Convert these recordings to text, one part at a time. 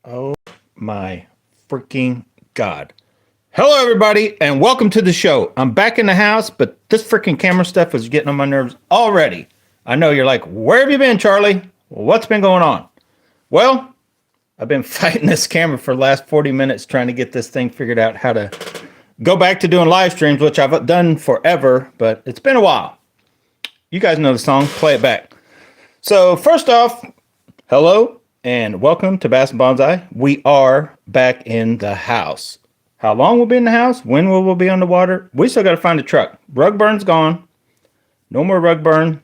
Oh my freaking God. Hello, everybody, and welcome to the show. I'm back in the house, but this freaking camera stuff is getting on my nerves already. I know you're like, where have you been, Charlie? What's been going on? Well, I've been fighting this camera for the last 40 minutes trying to get this thing figured out how to go back to doing live streams, which I've done forever, but it's been a while. You guys know the song, play it back. So first off, hello and welcome to Bass and Bonsai. We are back in the house. How long we'll be in the house? When will we be on the water? We still got to find a truck. Rug burn's gone. No more rug burn.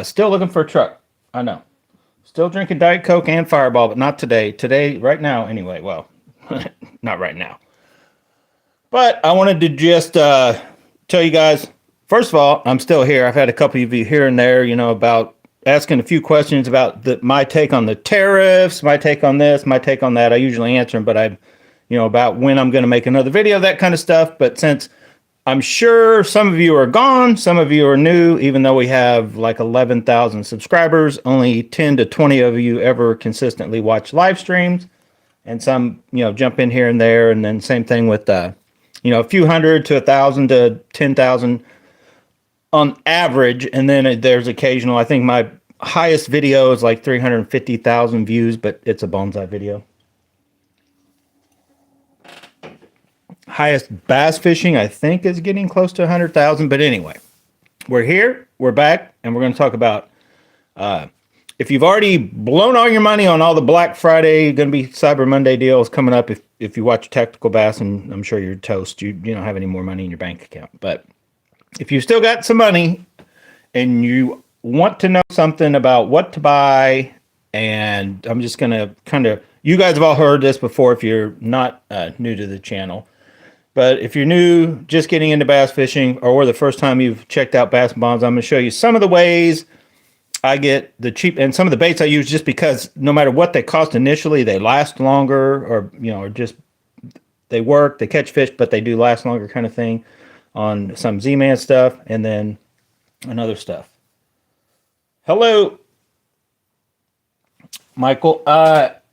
Still looking for a truck. I know. Still drinking Diet Coke and Fireball, but not today. Today, right now, anyway. Well, not right now. But I wanted to just tell you guys, first of all, I'm still here. I've had a couple of you here and there, about asking a few questions about my take on the tariffs, my take on this, my take on that. I usually answer them, but about when I'm going to make another video, that kind of stuff. But since I'm sure some of you are gone, some of you are new, even though we have like 11,000 subscribers, only 10 to 20 of you ever consistently watch live streams. And some, jump in here and there. And then same thing with, a few hundred to 1,000 to 10,000 on average. And then there's occasional, I think my highest video is like 350,000 views, but it's a bonsai video. Highest bass fishing, I think, is getting close to 100,000. But anyway, we're here, we're back, and we're going to talk about if you've already blown all your money on all the Black Friday, going to be Cyber Monday deals coming up. If you watch Tactical Bass, and I'm sure you're toast, you don't have any more money in your bank account. But if you still got some money and you want to know something about what to buy, and I'm just going to kind of, you guys have all heard this before if you're not new to the channel. But if you're new, just getting into bass fishing, or the first time you've checked out Bass and Bonds, I'm going to show you some of the ways I get the cheap, and some of the baits I use just because no matter what they cost initially, they last longer, or just they work, they catch fish, but they do last longer kind of thing on some Z-Man stuff, and then another stuff. Hello, Michael.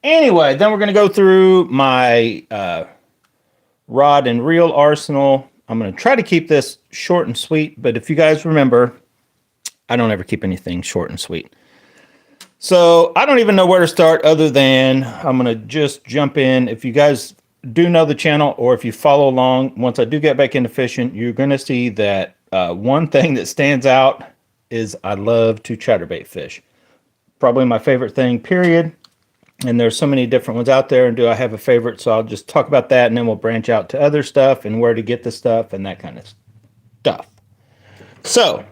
Anyway, then we're going to go through my rod and reel arsenal. I'm going to try to keep this short and sweet, but if you guys remember, I don't ever keep anything short and sweet. So I don't even know where to start other than I'm going to just jump in. If you guys do know the channel, or if you follow along, once I do get back into fishing, you're going to see that one thing that stands out is I love to chatterbait fish. Probably my favorite thing, period. And there's so many different ones out there, and do I have a favorite? So I'll just talk about that, and then we'll branch out to other stuff and where to get the stuff and that kind of stuff. So,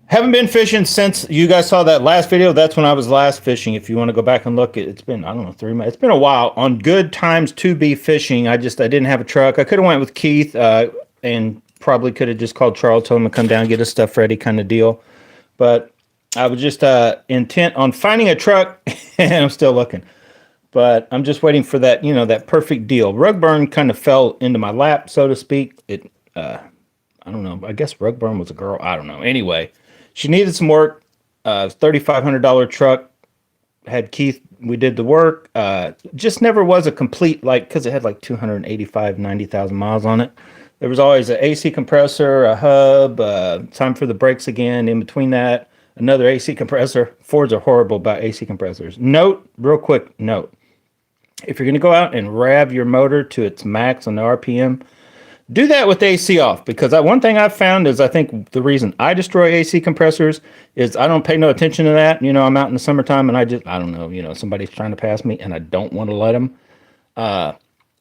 haven't been fishing since you guys saw that last video. That's when I was last fishing. If you want to go back and look, it's been, I don't know, 3 months. It's been a while on good times to be fishing. I didn't have a truck. I could have went with Keith and probably could have just called Charles, told him to come down, get his stuff ready kind of deal. But I was just intent on finding a truck, and I'm still looking. But I'm just waiting for that, that perfect deal. Rug burn kind of fell into my lap, so to speak. I don't know. I guess rug burn was a girl. I don't know. Anyway, she needed some work. $3,500 truck. Had Keith. We did the work. Just never was a complete, because it had 90,000 miles on it. There was always an AC compressor, a hub, time for the brakes again. In between that, another AC compressor. Fords are horrible about AC compressors. Real quick note. If you're going to go out and rev your motor to its max on the RPM, do that with AC off, because one thing I've found is I think the reason I destroy AC compressors is I don't pay no attention to that. I'm out in the summertime and I don't know, somebody's trying to pass me and I don't want to let them.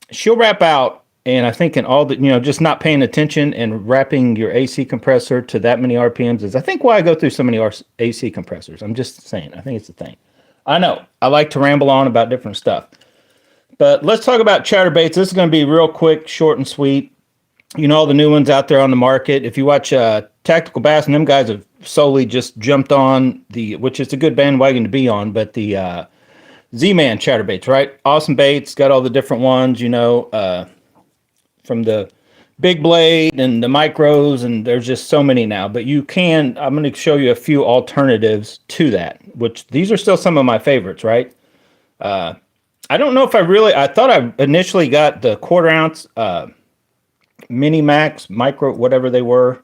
She'll wrap out. And I think in all the, just not paying attention and wrapping your AC compressor to that many RPMs is, I think, why I go through so many AC compressors. I'm just saying, I think it's a thing. I know, I like to ramble on about different stuff. But let's talk about chatterbaits. This is going to be real quick, short and sweet. All the new ones out there on the market. If you watch Tactical Bass, and them guys have solely just jumped on which is a good bandwagon to be on, but the Z-Man chatterbaits, right? Awesome baits, got all the different ones, from the big blade and the micros, and there's just so many now. But I'm going to show you a few alternatives to that, which these are still some of my favorites, right? I don't know if I thought I initially got the 1/4 ounce Mini Max, micro, whatever they were.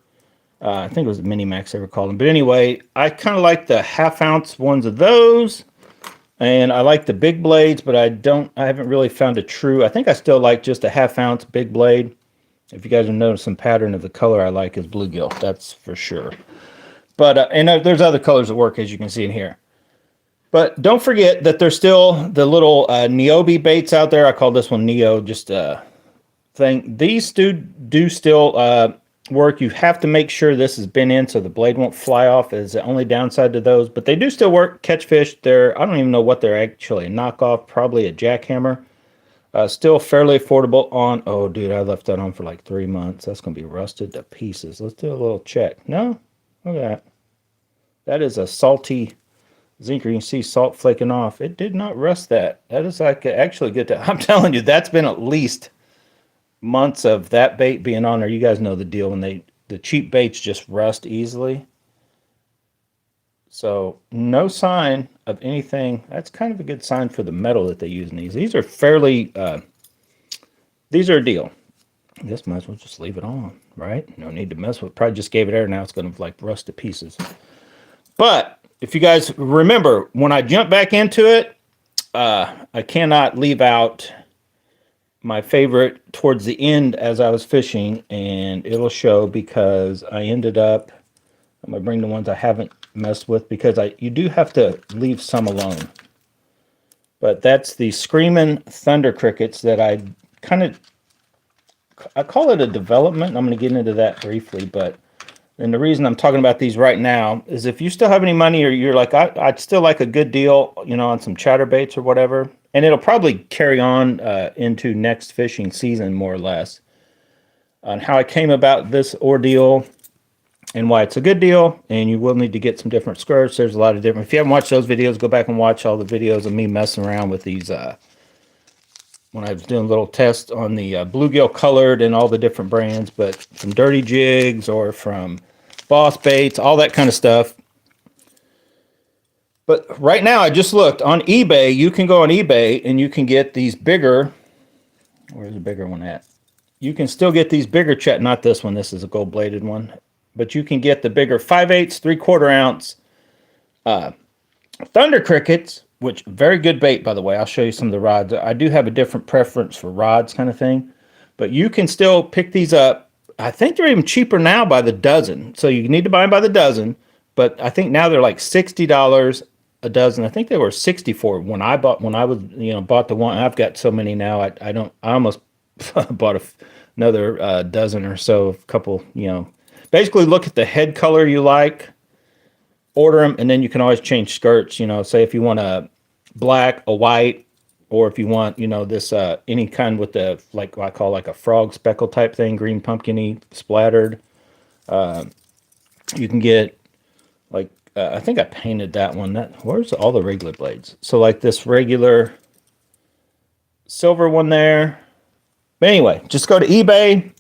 I think it was Mini Max they were calling them. But anyway, I kind of like the 1/2 ounce ones of those. And I like the big blades, but I haven't really found a true. I think I still like just a 1/2 ounce big blade. If you guys have noticed some pattern of the color I like is bluegill, that's for sure. But, and there's other colors that work, as you can see in here. But don't forget that there's still the little Niobe baits out there. I call this one Neo, just a thing. These do still work. You have to make sure this has been in so the blade won't fly off, is the only downside to those. But they do still work, catch fish. I don't even know what they're actually, a knockoff, probably a jackhammer. Still fairly affordable on, oh dude, I left that on for like 3 months. That's going to be rusted to pieces. Let's do a little check. No? Look at that. That is a salty zinker. You can see salt flaking off. It did not rust that. That is like actually good to, I'm telling you, that's been at least months of that bait being on there. You guys know the deal when the cheap baits just rust easily. So no sign of anything. That's kind of a good sign for the metal that they use in these. These are fairly, these are a deal. This might as well just leave it on, right? No need to mess with it. Probably just gave it air. Now it's going to like rust to pieces. But if you guys remember, when I jump back into it, I cannot leave out my favorite towards the end as I was fishing, and it'll show because I ended up, I'm going to bring the ones I haven't messed with because you do have to leave some alone. But that's the Screaming Thunder Crickets that I call it a development. I'm going to get into that briefly, but and the reason I'm talking about these right now is if you still have any money or you're like, I'd still like a good deal, you know, on some chatterbaits or whatever, and it'll probably carry on into next fishing season more or less, on how I came about this ordeal and why it's a good deal. And you will need to get some different skirts. There's a lot of different, if you haven't watched those videos, go back and watch all the videos of me messing around with these when I was doing little tests on the bluegill colored and all the different brands, but from Dirty Jigs or from Boss Baits, all that kind of stuff. But right now, I just looked on eBay. You can go on eBay and you can get these bigger. Where's the bigger one at? You can still get these bigger chat. Not this one. This is a gold-bladed one. But you can get the bigger 5/8, 3/4 ounce Thunder Crickets, which very good bait, by the way. I'll show you some of the rods. I do have a different preference for rods kind of thing. But you can still pick these up. I think they're even cheaper now by the dozen. So you need to buy them by the dozen. But I think now they're like $60 a dozen. I think they were 64 when I bought, when I was, you know, bought the one. I've got so many now. I almost bought another dozen or so, a couple, you know. Basically look at the head color you like, order them, and then you can always change skirts. You know, say if you want a black, a white, or if you want, you know, this any kind with the, like what I call like a frog speckle type thing, green pumpkin-y splattered. You can get like I think I painted that one. Where's all the regular blades? So like this regular silver one there. But anyway, just go to eBay,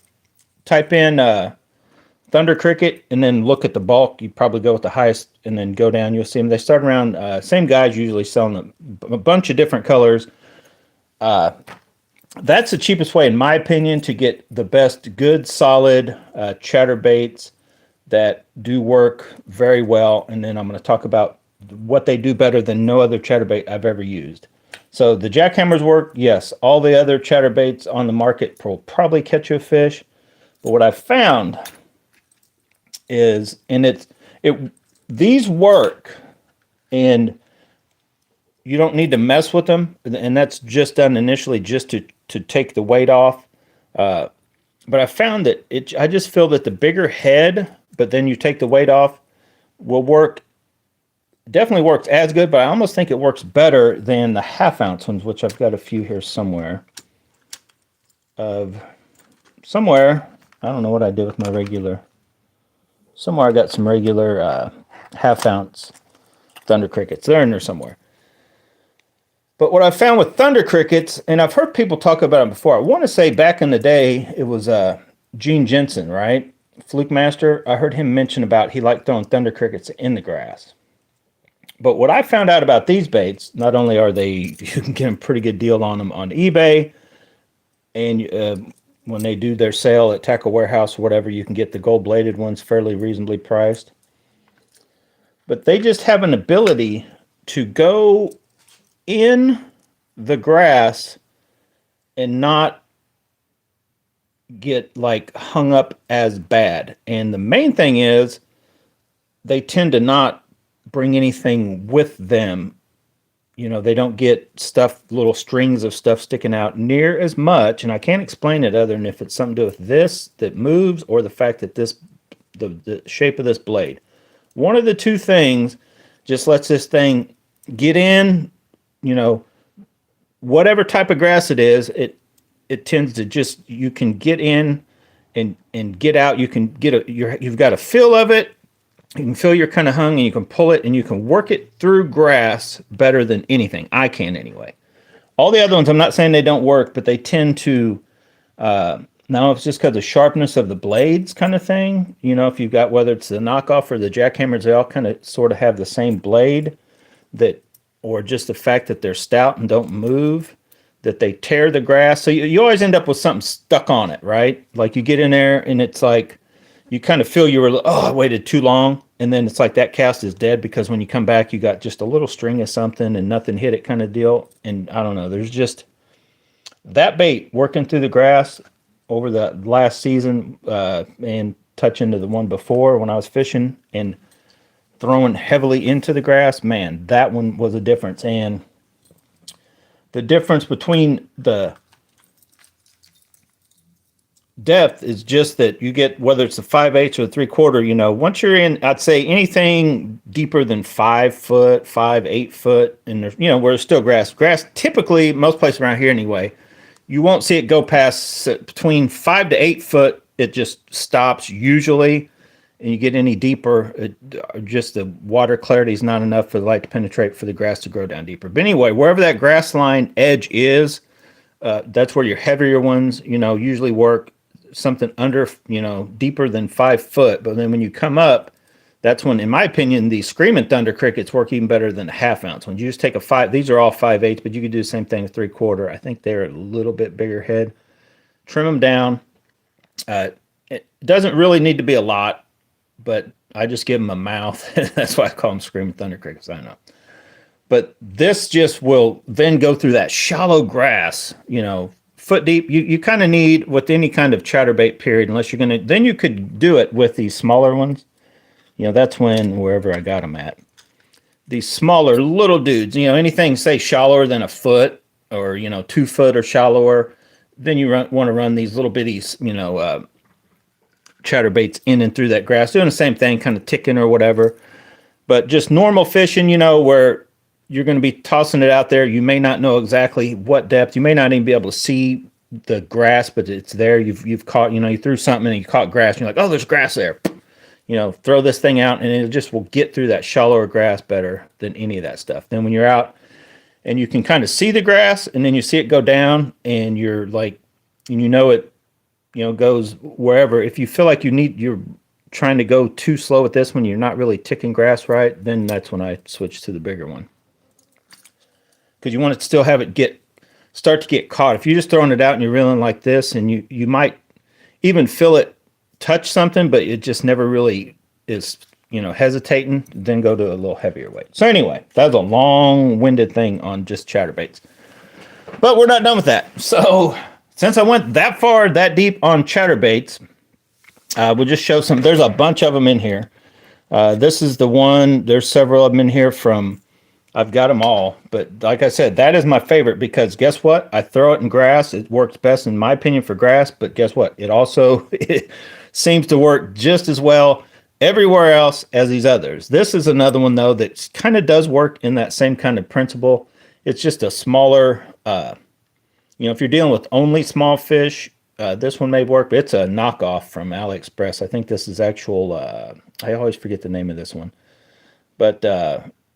type in Thunder Cricket, and then look at the bulk. You probably go with the highest and then go down. You'll see them. They start around, same guys usually selling a bunch of different colors. That's the cheapest way, in my opinion, to get the best, good, solid chatterbaits that do work very well. And then I'm going to talk about what they do better than no other chatterbait I've ever used. So the jackhammers work, yes. All the other chatterbaits on the market will probably catch you a fish. But what I've found is, and these work, and you don't need to mess with them, and that's just done initially just to take the weight off. But I found that I just feel that the bigger head, but then you take the weight off, will work. Definitely works as good, but I almost think it works better than the 1/2 ounce ones, which I've got a few here somewhere. Somewhere, I don't know what I did with my regular. Somewhere I got some regular 1/2 ounce Thunder Crickets. They're in there somewhere. But what I found with Thunder Crickets, and I've heard people talk about them before. I want to say back in the day, it was Gene Jensen, right? Fluke Master. I heard him mention about he liked throwing Thunder Crickets in the grass. But what I found out about these baits, not only are they, you can get a pretty good deal on them on eBay, and when they do their sale at Tackle Warehouse or whatever, you can get the gold-bladed ones fairly reasonably priced. But they just have an ability to go in the grass and not get like hung up as bad. And the main thing is they tend to not bring anything with them. You know, they don't get stuff, little strings of stuff sticking out near as much. And I can't explain it other than if it's something to do with this that moves or the fact that this, the shape of this blade. One of the two things just lets this thing get in, you know, whatever type of grass it is, it tends to just, you can get in and get out. You can get you've got a feel of it. You can feel you're kind of hung and you can pull it and you can work it through grass better than anything. I can anyway. All the other ones, I'm not saying they don't work, but they tend to, now it's just because of the sharpness of the blades kind of thing. You know, if you've got, whether it's the knockoff or the jackhammers, they all kind of sort of have the same blade that, or just the fact that they're stout and don't move, that they tear the grass. So you always end up with something stuck on it, right? Like you get in there and it's like, you kind of feel you were, oh, I waited too long. And then it's like that cast is dead because when you come back, you got just a little string of something and nothing hit it kind of deal. And I don't know, there's just that bait working through the grass over the last season and touching to the one before when I was fishing and throwing heavily into the grass, man, that one was a difference. And the difference between the depth is just that you get, whether it's a 5/8 or a 3/4, you know, once you're in, I'd say anything deeper than 5 foot, 5, 8 foot, and there's, you know, where there's still grass. Grass, typically, most places around here anyway, you won't see it go past between 5 to 8 foot. It just stops usually. And you get any deeper, just the water clarity is not enough for the light to penetrate for the grass to grow down deeper. But anyway, wherever that grass line edge is, that's where your heavier ones, you know, usually work. Something under, you know, deeper than 5 foot. But then when you come up, that's when, in my opinion, the Screaming Thunder crickets work even better than a 1/2 ounce. When you just take a 5, these are all 5/8, but you could do the same thing with 3/4. I think they're a little bit bigger head. Trim them down. It doesn't really need to be a lot, but I just give them a mouth. That's why I call them Screaming Thunder crickets. I don't know. But this just will then go through that shallow grass, you know, foot deep. You kind of need, with any kind of chatterbait period, unless you're going to, then you could do it with these smaller ones. You know, that's when, wherever I got them at, these smaller little dudes, you know, anything say shallower than a foot or, you know, 2 foot or shallower, then you want to run these little bitties, you know, chatterbaits in and through that grass, doing the same thing, kind of ticking or whatever. But just normal fishing, you know, where you're going to be tossing it out there. You may not know exactly what depth. You may not even be able to see the grass, but it's there. You've caught, you know, you threw something and you caught grass. And you're like, oh, there's grass there. You know, throw this thing out and it just will get through that shallower grass better than any of that stuff. Then when you're out and you can kind of see the grass and then you see it go down and you're like, and you know it, you know, goes wherever. If you feel like you're trying to go too slow with this one, you're not really ticking grass right, then that's when I switch to the bigger one. Because you want to still have it start to get caught. If you're just throwing it out and you're reeling like this, and you might even feel it touch something, but it just never really is, you know, hesitating, then go to a little heavier weight. So anyway, that was a long-winded thing on just chatterbaits. But we're not done with that. So since I went that far, that deep on chatterbaits, we'll just show some. There's a bunch of them in here. This is the one. There's several of them in here from, I've got them all. But like I said, that is my favorite because guess what? I throw it in grass. It works best in my opinion for grass. But guess what? It also it seems to work just as well everywhere else as these others. This is another one though that kind of does work in that same kind of principle. It's just a smaller, you know, if you're dealing with only small fish, this one may work, but it's a knockoff from AliExpress. I think this is actual, I always forget the name of this one, but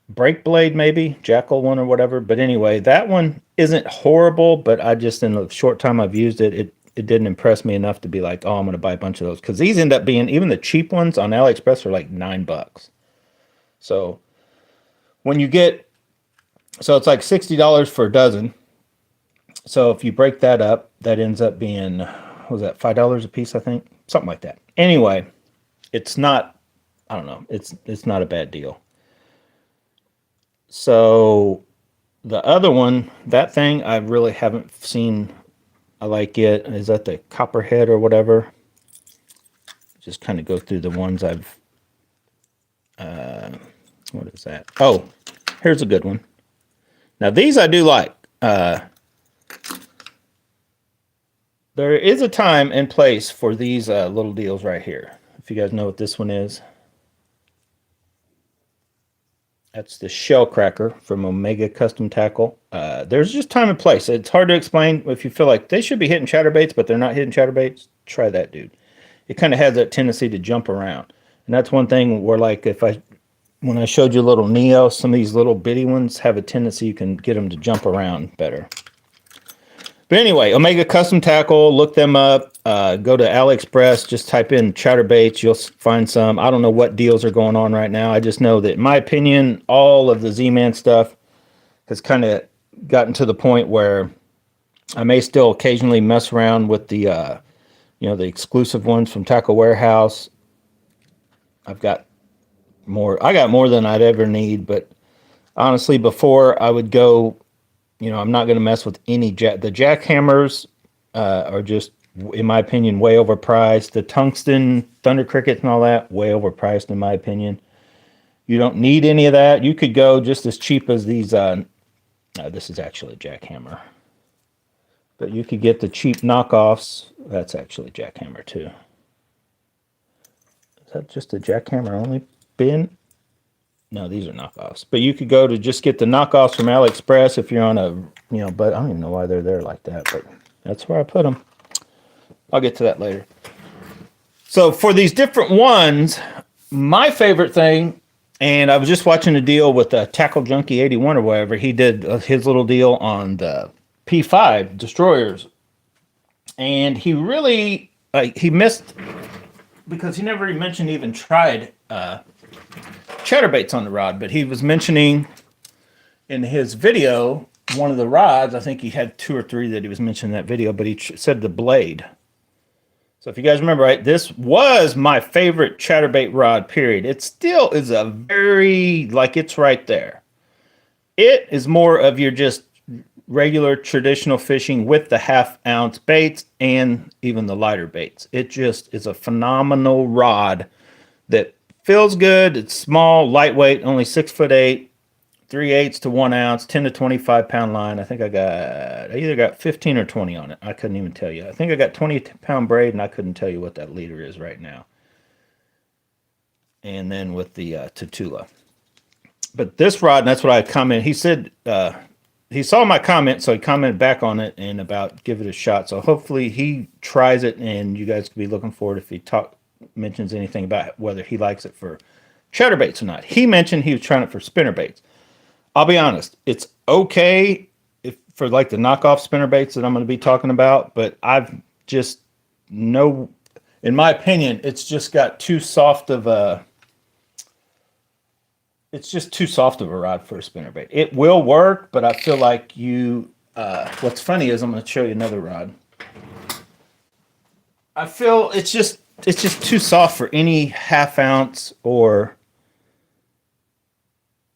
Break Blade maybe, Jackal one or whatever. But anyway, that one isn't horrible, but I just, in the short time I've used it, it didn't impress me enough to be like, oh, I'm going to buy a bunch of those. Because these end up being, even the cheap ones on AliExpress are like $9. So when you get, so it's like $60 for a dozen. So if you break that up, that ends up being, what was that, $5 a piece, I think? Something like that. Anyway, it's not, I don't know, it's not a bad deal. So the other one, that thing, I really haven't seen. I like it. Is that the Copperhead or whatever? Just kind of go through the ones I've, what is that? Oh, here's a good one. Now these I do like. There is a time and place for these little deals right here. If you guys know what this one is. That's the shell cracker from Omega Custom Tackle. There's just time and place. It's hard to explain. If you feel like they should be hitting chatterbaits, but they're not hitting chatterbaits, try that, dude. It kind of has that tendency to jump around. And that's one thing where, like, when I showed you a little Neo, some of these little bitty ones have a tendency you can get them to jump around better. But anyway, Omega Custom Tackle, look them up. Go to AliExpress, just type in chatterbaits. You'll find some. I don't know what deals are going on right now. I just know that, in my opinion, all of the Z-Man stuff has kind of gotten to the point where I may still occasionally mess around with the, the exclusive ones from Tackle Warehouse. I got more than I'd ever need, but honestly, before I would go, I'm not going to mess with any the jackhammers are just, in my opinion, way overpriced. The tungsten thunder crickets and all that, way overpriced in my opinion. You don't need any of that. You could go just as cheap as these. This is actually a jackhammer, but you could get the cheap knockoffs. That's actually a jackhammer too. Is that just a jackhammer only bin? No, these are knockoffs. But you could go to just get the knockoffs from AliExpress if you're on a, but I don't even know why they're there like that, but that's where I put them. I'll get to that later. So for these different ones, my favorite thing, and I was just watching a deal with Tackle Junkie 81 or whatever. He did his little deal on the P5 destroyers. And he really, he missed, because he never even tried chatterbaits on the rod, but he was mentioning in his video one of the rods. I think he had 2 or 3 that he was mentioning in that video, but he said the blade. So if you guys remember, right, this was my favorite chatterbait rod, period. It still is a very, like, it's right there. It is more of your just regular traditional fishing with the 1/2 ounce baits and even the lighter baits. It just is a phenomenal rod that feels good. It's small, lightweight, only 6'8", 3/8 to 1 ounce, 10 to 25 pound line. I think I either got 15 or 20 on it. I couldn't even tell you. I think I got 20-pound braid, and I couldn't tell you what that leader is right now. And then with the Tatula. But this rod, and that's what I commented. He said he saw my comment, so he commented back on it and about give it a shot. So hopefully he tries it, and you guys can be looking forward if he mentions anything about whether he likes it for chatterbaits or not. He mentioned he was trying it for spinnerbaits. I'll be honest, it's okay for like the knockoff spinnerbaits that I'm going to be talking about, but I've just in my opinion, it's just got too soft of a rod for a spinnerbait. It will work, but I feel like what's funny is I'm going to show you another rod. I feel it's just too soft for any 1/2 ounce or,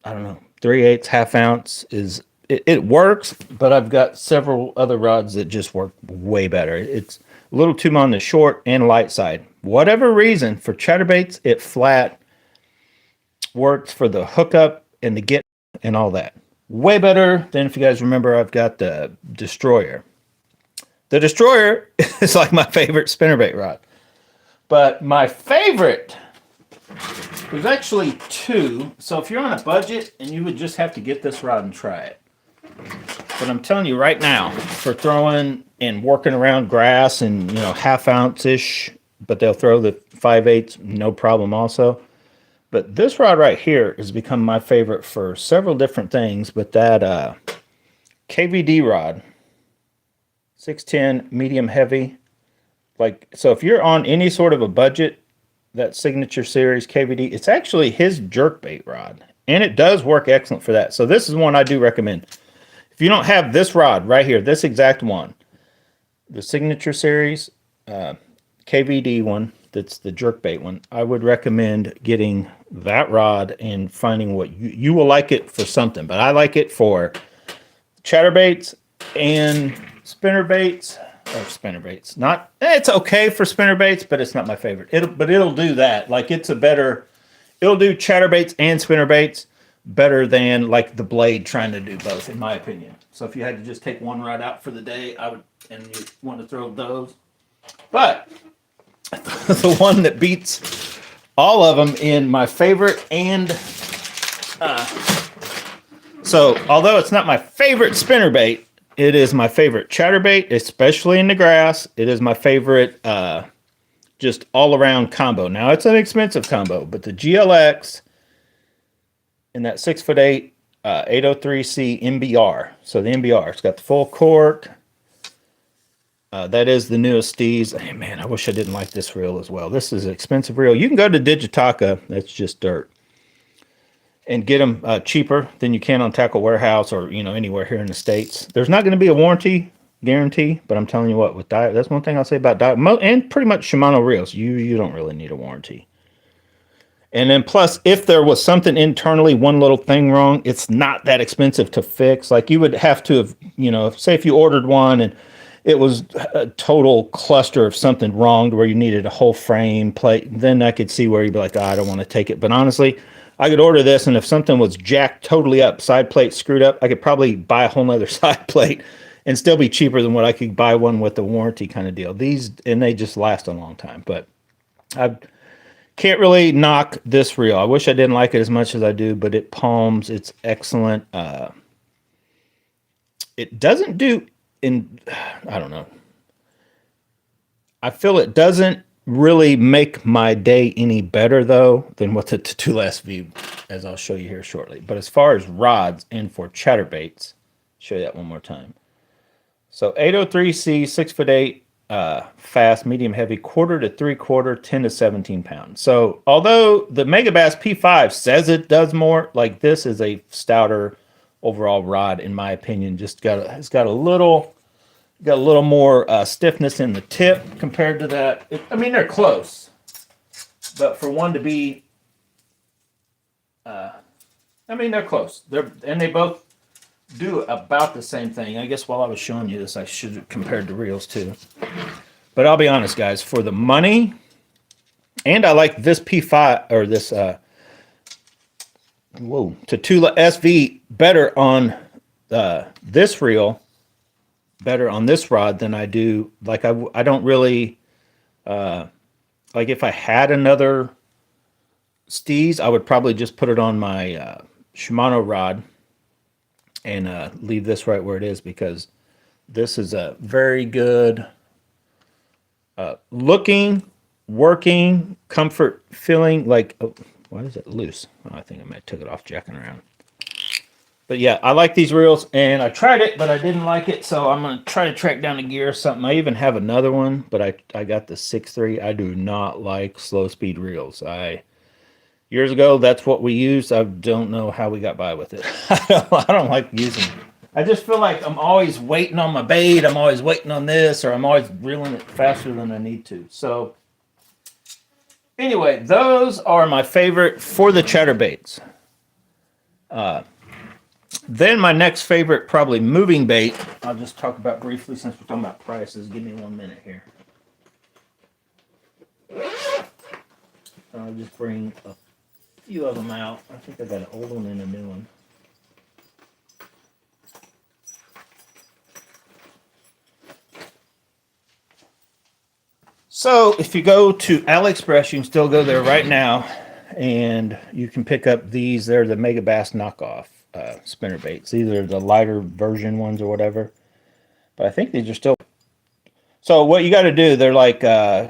I don't know, 3/8, 1/2 ounce is, it works, but I've got several other rods that just work way better. It's a little too on the short and light side. Whatever reason, for chatterbaits, it flat works for the hookup and the get and all that. Way better than, if you guys remember, I've got the Destroyer. The Destroyer is like my favorite spinnerbait rod. But my favorite, there's actually 2. So if you're on a budget and you would just have to get this rod and try it. But I'm telling you right now, for throwing and working around grass and, 1/2 ounce-ish, but they'll throw the 5/8, no problem also. But this rod right here has become my favorite for several different things. But that KVD rod, 610 medium heavy. So if you're on any sort of a budget, that Signature Series KVD, it's actually his jerkbait rod. and it does work excellent for that. So this is one I do recommend. If you don't have this rod right here, this exact one, the Signature Series KVD one, that's the jerkbait one, I would recommend getting that rod and finding what you will like it for something. But I like it for chatterbaits and spinnerbaits. Or spinnerbaits. Not, it's okay for spinnerbaits, but it's not my favorite. It'll do that. Like, it's a better, it'll do chatterbaits and spinnerbaits better than like the Blade trying to do both, in my opinion. So if you had to just take one rod out for the day, I would, and you want to throw those. But the one that beats all of them in my favorite, and so although it's not my favorite spinnerbait, it is my favorite chatterbait, especially in the grass. It is my favorite just all-around combo. Now, it's an expensive combo, but the GLX in that 6'8", 803C MBR. So the MBR, it's got the full cork. That is the newest Steez. Hey, man, I wish I didn't like this reel as well. This is an expensive reel. You can go to Digitaka, that's just dirt, and get them cheaper than you can on Tackle Warehouse or, you know, anywhere here in the States. There's not going to be a warranty guarantee, but I'm telling you what, with Daiwa, that's one thing I'll say about Daiwa, and pretty much Shimano reels, you don't really need a warranty. And then plus, if there was something internally, one little thing wrong, it's not that expensive to fix. Like, you would have to have, you know, say if you ordered one and it was a total cluster of something wrong to where you needed a whole frame plate, then I could see where you'd be like, oh, I don't want to take it. But honestly, I could order this, and if something was jacked totally up, side plate screwed up, I could probably buy a whole nother side plate and still be cheaper than what I could buy one with a warranty kind of deal. These, and they just last a long time. But I can't really knock this reel. I wish I didn't like it as much as I do, but it palms. It's excellent. It doesn't do, I don't know. I feel it doesn't really make my day any better, though, than what the Tatula SV, as I'll show you here shortly. But as far as rods and for chatterbaits, show you that one more time. So 803C, 6'8", fast, medium heavy, 1/4 to 3/4, 10 to 17 pounds. So although the Magabass P5 says it does more, like, this is a stouter overall rod, in my opinion. Just it's got a little more stiffness in the tip compared to that. I mean, they're close, but for one to be, I mean, they're close. And they both do about the same thing. I guess while I was showing you this, I should have compared the reels too. But I'll be honest, guys, for the money, and I like this P5 or this Tatula SV better on this reel, better on this rod than I do. Like, I don't really like, if I had another Steez, I would probably just put it on my Shimano rod and leave this right where it is, because this is a very good looking, working, comfort feeling. Like, oh, why is it loose? Oh, I think I might have took it off jacking around. But yeah, I like these reels, and I tried it, but I didn't like it, so I'm going to try to track down a gear or something. I even have another one, but I got the 6.3. I do not like slow speed reels. Years ago, that's what we used. I don't know how we got by with it. I don't like using it. I just feel like I'm always waiting on my bait. I'm always waiting on this, or I'm always reeling it faster than I need to. So anyway, those are my favorite for the chatterbaits. Then my next favorite, probably moving bait, I'll just talk about briefly since we're talking about prices. Give me 1 minute here. I'll just bring a few of them out. I think I got an old one and a new one. So if you go to AliExpress, you can still go there right now, and you can pick up these. They're the Magabass knockoff spinner baits. These are the lighter version ones or whatever, but I think these are still. So what you got to do, they're like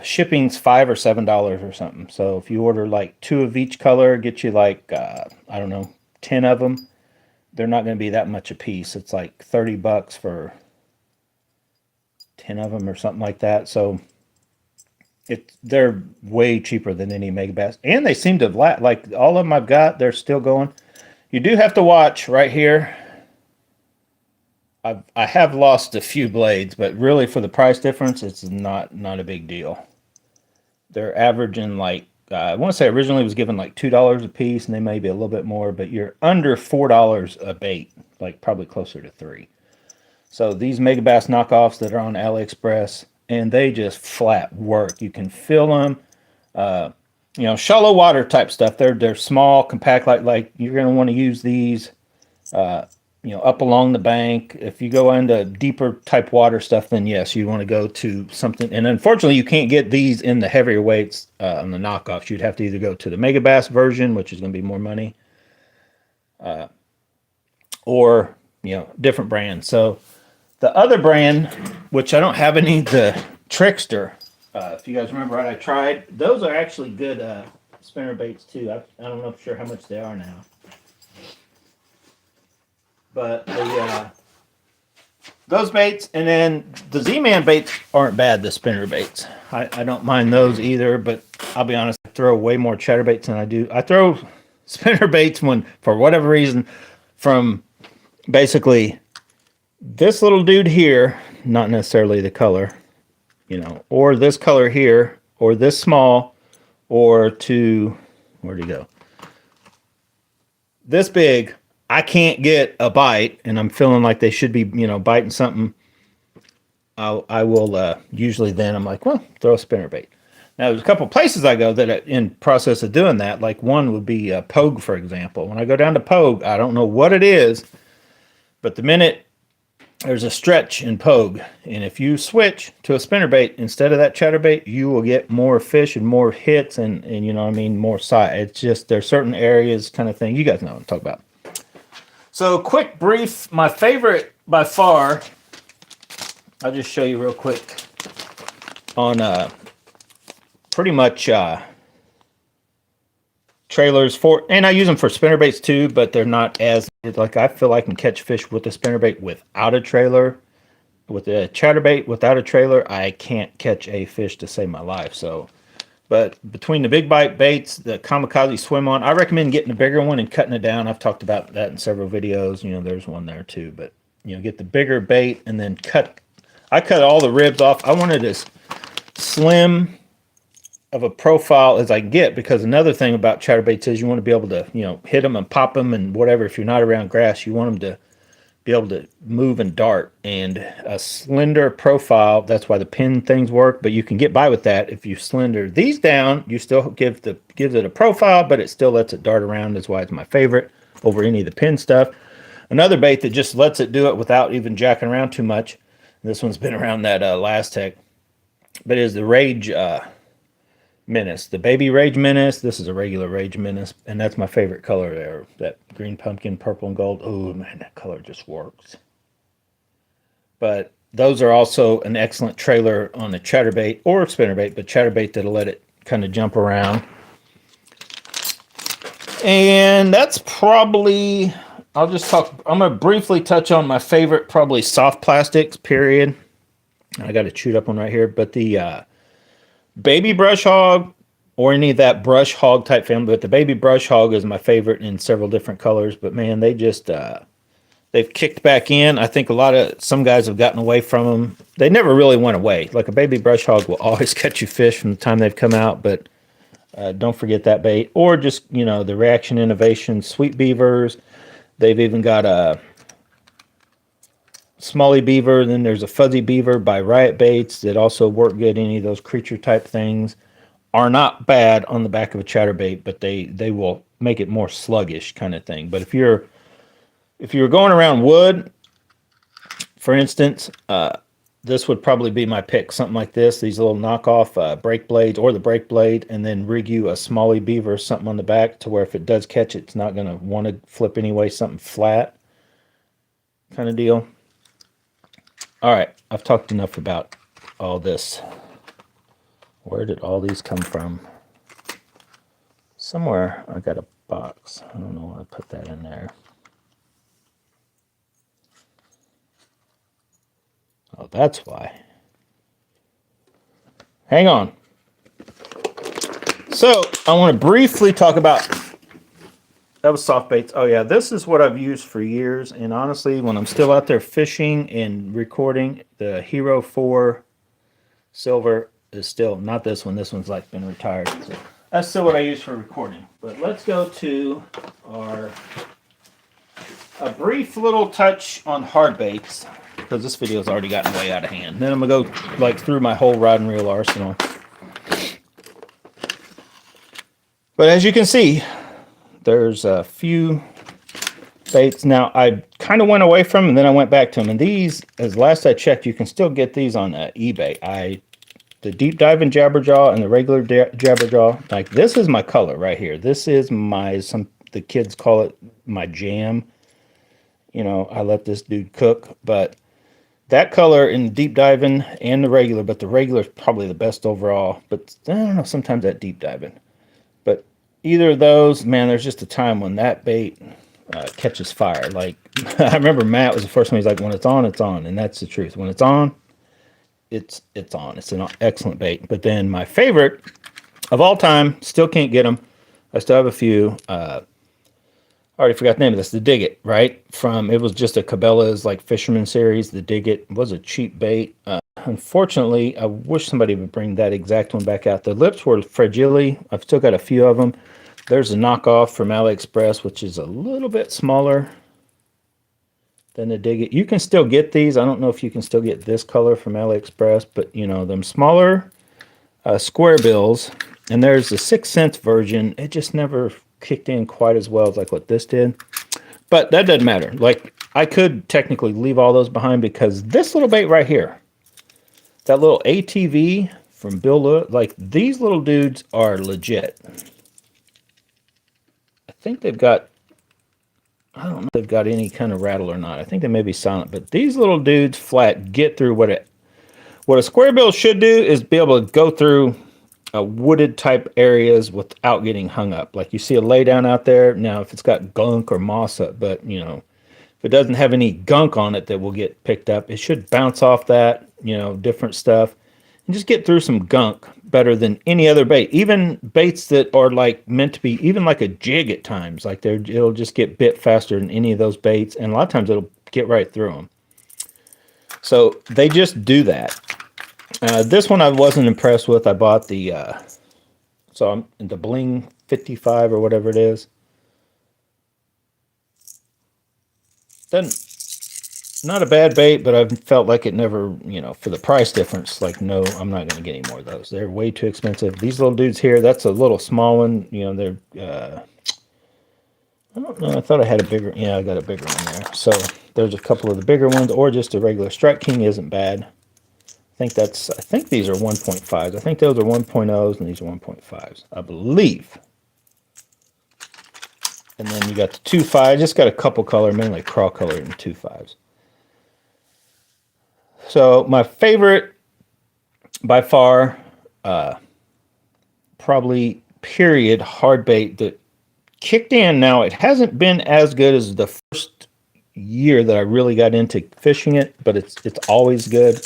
shipping's $5 or $7 or something. So if you order like 2 of each color, get you like I don't know, 10 of them. They're not going to be that much a piece. It's like $30 for 10 of them or something like that. So they're way cheaper than any Magabass, and they seem to have like all of them I've got. They're still going. You do have to watch right here. I have lost a few blades, but really for the price difference, it's not a big deal. They're averaging like, I want to say originally it was given like $2 a piece, and they may be a little bit more, but you're under $4 a bait, like probably closer to $3. So these Magabass knockoffs that are on AliExpress, and they just flat work. You can fill them. You know, shallow water type stuff. They're small, compact. Like you're going to want to use these. You know, up along the bank. If you go into deeper type water stuff, then yes, you want to go to something. And unfortunately, you can't get these in the heavier weights on the knockoffs. You'd have to either go to the Magabass version, which is going to be more money, or you know, different brands. So the other brand, which I don't have any, the Trickster. If you guys remember right, I tried. Those are actually good spinner baits too. I don't know for sure how much they are now. But the, those baits, and then the Z-Man baits aren't bad, the spinner baits. I don't mind those either, but I'll be honest, I throw way more chatterbaits than I do. I throw spinner baits when, for whatever reason, from basically this little dude here, not necessarily the color, you know, or this color here, or this small, or to, where'd he go? This big. I can't get a bite, and I'm feeling like they should be, you know, biting something. I will usually then I'm like, well, throw a spinner bait. Now, there's a couple places I go that are in process of doing that. Like one would be Pogue, for example. When I go down to Pogue, I don't know what it is, but the minute there's a stretch in Pogue, and if you switch to a spinner bait instead of that chatterbait, you will get more fish and more hits, and you know what I mean, more sight. It's just there's certain areas kind of thing. You guys know what I'm talking about. So, quick brief, my favorite by far, I'll just show you real quick on pretty much trailers for, and I use them for spinnerbaits too, but they're not as, like I feel I can catch fish with a spinnerbait without a trailer. With a chatterbait without a trailer, I can't catch a fish to save my life. So, but between the big bite baits, the Kamikaze swim on, I recommend getting a bigger one and cutting it down. I've talked about that in several videos. You know, there's one there too. But, you know, get the bigger bait and then I cut all the ribs off. I wanted as slim of a profile as I can get, because another thing about chatterbaits is you want to be able to, you know, hit them and pop them and whatever. If you're not around grass, you want them to be able to move and dart, and a slender profile. That's why the pin things work, but you can get by with that. If you slender these down, you still gives it a profile, but it still lets it dart around. That's why it's my favorite over any of the pin stuff. Another bait that just lets it do it without even jacking around too much. This one's been around that last tech, but is the Rage Menace, the baby Rage Menace. This is a regular Rage Menace, and that's my favorite color there. That green pumpkin, purple and gold. Oh man, that color just works. But those are also an excellent trailer on a chatterbait or spinnerbait, but chatterbait that'll let it kind of jump around. And that's probably, I'm going to briefly touch on my favorite, probably soft plastics, period. I got a chewed up one right here, but the baby brush hog, or any of that brush hog type family, but the baby brush hog is my favorite in several different colors. But man, they just they've kicked back in. I think some guys have gotten away from them. They never really went away. Like a baby brush hog will always catch you fish from the time they've come out, but don't forget that bait. Or just, you know, the Reaction Innovation Sweet Beavers. They've even got a Smalley Beaver. Then there's a Fuzzy Beaver by Riot Baits that also work good. Any of those creature type things are not bad on the back of a chatterbait, but they will make it more sluggish kind of thing. But if you're going around wood, for instance, this would probably be my pick. Something like this, these little knockoff brake blades, or the brake blade, and then rig you a Smalley Beaver or something on the back to where if it does catch it, it's not going to want to flip anyway, something flat kind of deal. All right, I've talked enough about all this. Where did all these come from? Somewhere I got a box. I don't know why I put that in there. Oh, that's why. Hang on. So, I want to briefly talk about That was soft baits. Oh yeah, this is what I've used for years. And honestly, when I'm still out there fishing and recording, the Hero 4 Silver is still not this one. This one's like been retired. So that's still what I use for recording. But let's go to a brief little touch on hard baits, because this video's already gotten way out of hand. Then I'm gonna go like through my whole rod and reel arsenal. But as you can see, there's a few baits. Now, I kind of went away from them, and then I went back to them. And these, as last I checked, you can still get these on eBay. The deep diving jabberjaw and the regular jabberjaw, like this is my color right here. This is my, the kids call it my jam. You know, I let this dude cook. But that color in deep diving and the regular, but the regular is probably the best overall. But I don't know, sometimes that deep diving. But either of those, man, there's just a time when that bait catches fire. Like, I remember Matt was the first one. He's like, when it's on, it's on. And that's the truth. When it's on, it's on. It's an excellent bait. But then my favorite of all time, still can't get them. I still have a few. I already forgot the name of this. The Dig It, right? It was just a Cabela's like fisherman series. The Dig It was a cheap bait. Unfortunately, I wish somebody would bring that exact one back out. The lips were fragile. I've still got a few of them. There's a knockoff from AliExpress, which is a little bit smaller than the Dig It. You can still get these. I don't know if you can still get this color from AliExpress, but you know, them smaller square bills. And there's the 6 cents version. It just never kicked in quite as well as like what this did. But that doesn't matter. Like, I could technically leave all those behind, because this little bait right here, that little ATV from Bill Lewis, like these little dudes are legit. I think they've got, I don't know if they've got any kind of rattle or not. I think they may be silent, but these little dudes flat get through what a square bill should do is be able to go through wooded type areas without getting hung up. Like you see a laydown out there. Now, if it's got gunk or moss up, but you know, if it doesn't have any gunk on it that will get picked up, it should bounce off that, you know, different stuff, and just get through some gunk better than any other bait. Even baits that are like meant to be, even like a jig at times, like it'll just get bit faster than any of those baits, and a lot of times it'll get right through them. So they just do that. This one I wasn't impressed with. I bought the the Bling 55 or whatever it is. Not a bad bait, but I felt like it never, you know, for the price difference, like, no, I'm not going to get any more of those. They're way too expensive. These little dudes here, that's a little small one. You know, they're, I don't know, I thought I had a bigger, yeah, I got a bigger one there. So there's a couple of the bigger ones, or just a regular Strike King isn't bad. I think these are 1.5s. I think those are 1.0s and these are 1.5s, I believe. And then you got the 2.5. Just got a couple color, mainly craw color in 2.5s. So my favorite by far, probably period, hard bait that kicked in. Now, it hasn't been as good as the first year that I really got into fishing it, but it's always good,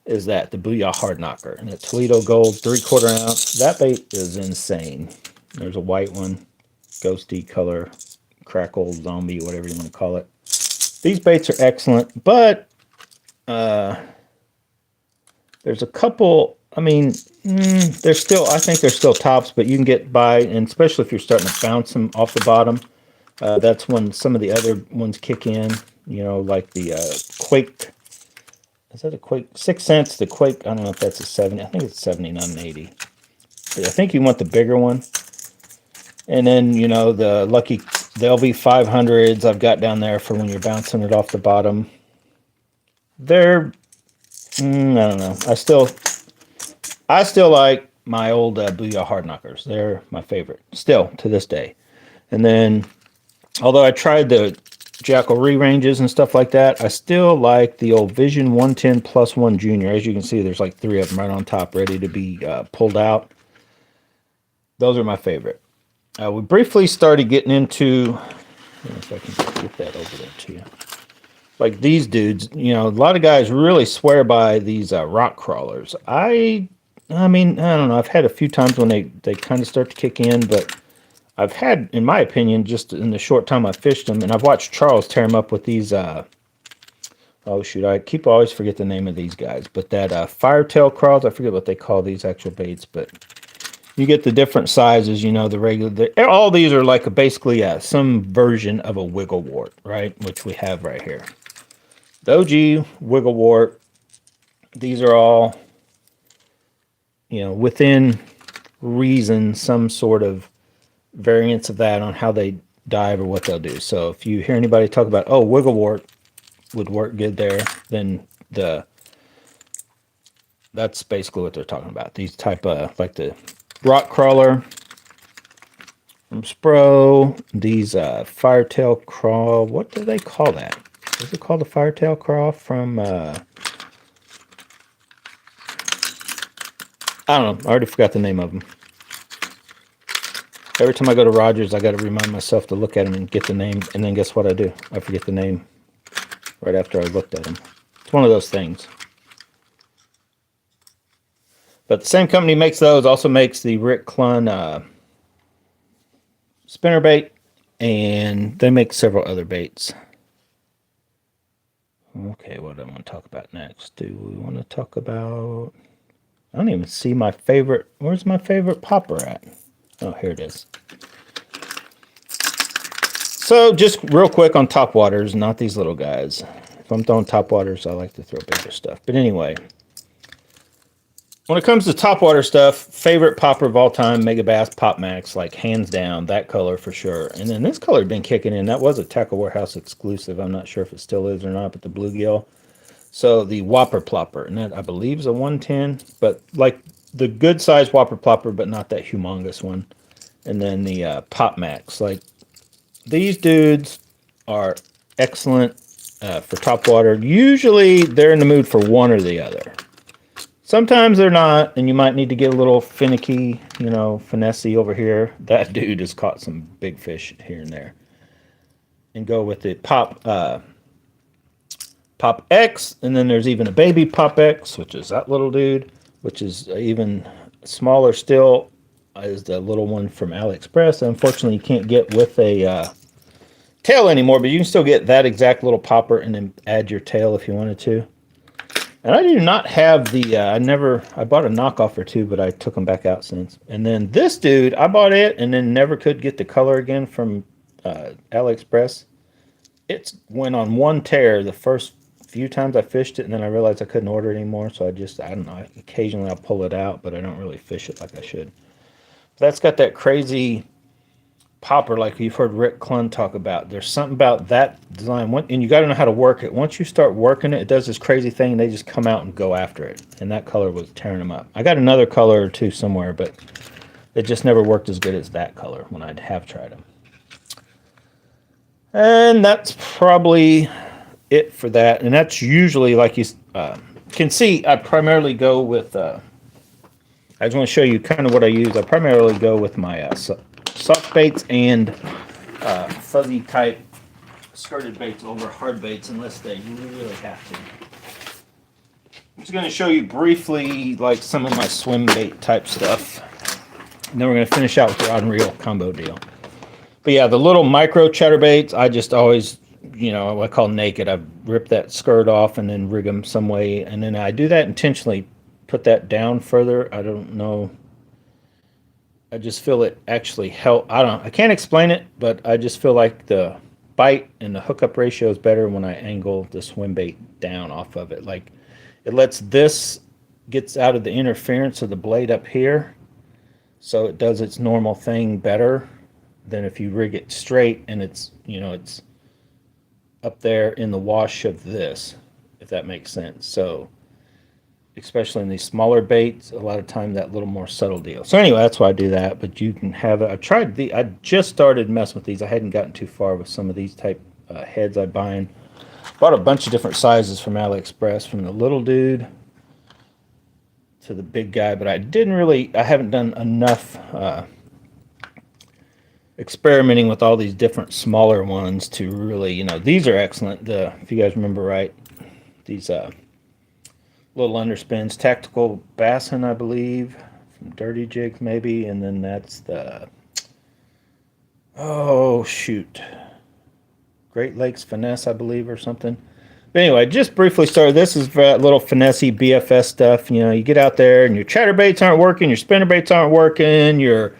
is that the Booyah Hard Knocker. And the Toledo Gold 3/4 ounce. That bait is insane. There's a white one, ghosty color, crackle, zombie, whatever you want to call it. These baits are excellent, but there's a couple, I mean, they're still, I think they're still tops, but you can get by, and especially if you're starting to bounce them off the bottom, that's when some of the other ones kick in, you know, like the Quake. Is that a Quake? 6 cents, the Quake, I don't know if that's a 70. I think it's 70, not an 80. But I think you want the bigger one. And then, you know, the Lucky, the LV 500s I've got down there for when you're bouncing it off the bottom. They're, I don't know. I still like my old Booyah Hard Knockers. They're my favorite, still, to this day. And then, although I tried the Jackal re-ranges and stuff like that, I still like the old Vision 110 Plus 1 Junior. As you can see, there's like 3 of them right on top ready to be pulled out. Those are my favorite. We briefly started getting into, if I can get that over there to you, like these dudes. You know, a lot of guys really swear by these rock crawlers. I mean, I don't know. I've had a few times when they kind of start to kick in, but I've had, in my opinion, just in the short time I fished them, and I've watched Charles tear them up with these, oh shoot, I always forget the name of these guys, but that firetail crawls, I forget what they call these actual baits, but you get the different sizes, you know, the regular, all these are like basically some version of a wiggle wart, right? Which we have right here. The OG wiggle wart, these are all, you know, within reason, some sort of variance of that on how they dive or what they'll do. So if you hear anybody talk about, oh, wiggle wart would work good there, then that's basically what they're talking about. These type of, like the rock crawler from Spro, these firetail crawl, what do they call that? Is it called the firetail crawl from, I don't know, I already forgot the name of them. Every time I go to Rogers, I got to remind myself to look at them and get the name, and then guess what I do? I forget the name right after I looked at them. It's one of those things. But the same company makes those, also makes the Rick Clunn spinnerbait, and they make several other baits. Okay, what do I want to talk about next? Do we want to talk about... I don't even see my favorite... Where's my favorite popper at? Oh, here it is. So, just real quick on top waters, not these little guys. If I'm throwing top waters, I like to throw bigger stuff. But anyway... When it comes to topwater stuff, favorite popper of all time, Magabass Pop Max, like hands down, that color for sure. And then this color had been kicking in. That was a Tackle Warehouse exclusive. I'm not sure if it still is or not, but the bluegill. So the Whopper Plopper, and that I believe is a 110, but like the good size Whopper Plopper, but not that humongous one. And then the Pop Max. Like these dudes are excellent for topwater. Usually they're in the mood for one or the other. Sometimes they're not, and you might need to get a little finicky, you know, finessey over here. That dude has caught some big fish here and there. And go with the Pop X, and then there's even a baby Pop X, which is that little dude, which is even smaller still as the little one from AliExpress. Unfortunately, you can't get with a tail anymore, but you can still get that exact little popper and then add your tail if you wanted to. And I do not have the, I bought a knockoff or two, but I took them back out since. And then this dude, I bought it and then never could get the color again from AliExpress. It went on one tear the first few times I fished it, and then I realized I couldn't order it anymore. So I don't know, occasionally I'll pull it out, but I don't really fish it like I should. That's got that crazy popper like you've heard Rick Clunn talk about. There's something about that design, and you got to know how to work it. Once you start working it, it does this crazy thing, and they just come out and go after it. And that color was tearing them up. I got another color or two somewhere, but it just never worked as good as that color when I'd have tried them. And that's probably it for that. And that's usually, like you can see, I primarily go with, I just want to show you kind of what I use. I primarily go with my soft baits and fuzzy type skirted baits over hard baits unless they really have to. I'm just going to show you briefly like some of my swim bait type stuff. And then we're going to finish out with the rod and reel combo deal. But yeah, the little micro chatterbaits, I just always, you know, what I call naked. I rip that skirt off and then rig them some way. And then I do that intentionally, put that down further. I don't know. I just feel it actually help. I can't explain it, but I just feel like the bite and the hookup ratio is better when I angle the swim bait down off of it. Like it lets this gets out of the interference of the blade up here, so it does its normal thing better than if you rig it straight and it's, you know, it's up there in the wash of this, if that makes sense. So especially in these smaller baits, a lot of time that little more subtle deal. So anyway, that's why I do that. But you can have it. I just started messing with these. I hadn't gotten too far with some of these type heads I buy. Bought a bunch of different sizes from AliExpress, from the little dude to the big guy. But I haven't done enough experimenting with all these different smaller ones to really, you know, these are excellent. If you guys remember right, these little underspins, Tactical Bassin, I believe, from Dirty Jigs maybe, and then that's the Oh, shoot. Great Lakes Finesse, I believe, or something. But anyway, just briefly started. This is little finessey BFS stuff. You know, you get out there and your chatterbaits aren't working, your spinnerbaits aren't working, your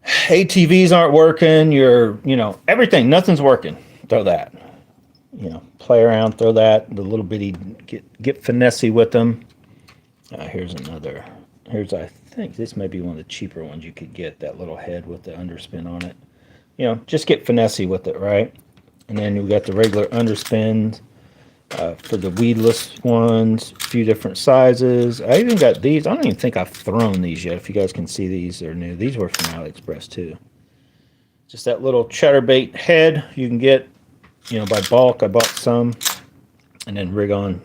ATVs aren't working, everything, nothing's working. Throw that. Play around, throw that. The little bitty, get finessey with them. Here's another. I think this may be one of the cheaper ones you could get, that little head with the underspin on it. Just get finessey with it, right? And then we got the regular underspins for the weedless ones, a few different sizes. I even got these. I don't even think I've thrown these yet. If you guys can see, these are new. These were from AliExpress too. Just that little chatterbait head you can get, by bulk. I bought some, and then rig on,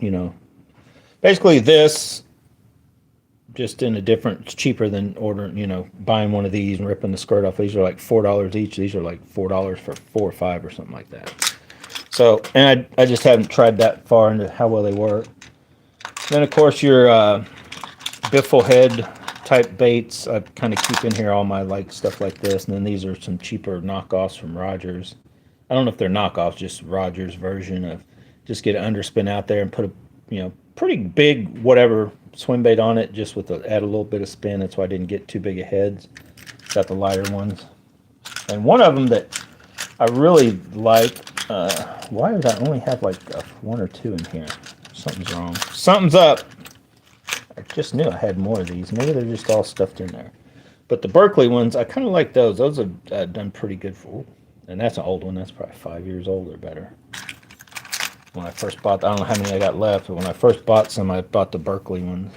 basically this, just in a different, it's cheaper than ordering, buying one of these and ripping the skirt off. These are like $4 each. These are like $4 for 4 or 5 or something like that. So, and I just haven't tried that far into how well they work. Then, of course, your biffle head type baits. I kind of keep in here all my stuff like this. And then these are some cheaper knockoffs from Rogers. I don't know if they're knockoffs, just Rogers' version of just get an underspin out there and put a pretty big whatever swim bait on it, just with add a little bit of spin. That's why I didn't get too big of heads. Got the lighter ones. And one of them that I really like, why did I only have like 1 or 2 in here? Something's wrong. Something's up. I just knew I had more of these. Maybe they're just all stuffed in there. But the Berkeley ones, I kind of like those. Those have done pretty good for. And that's an old one. That's probably 5 years old or better. When I first bought, I don't know how many I got left, but when I first bought some, I bought the Berkeley ones.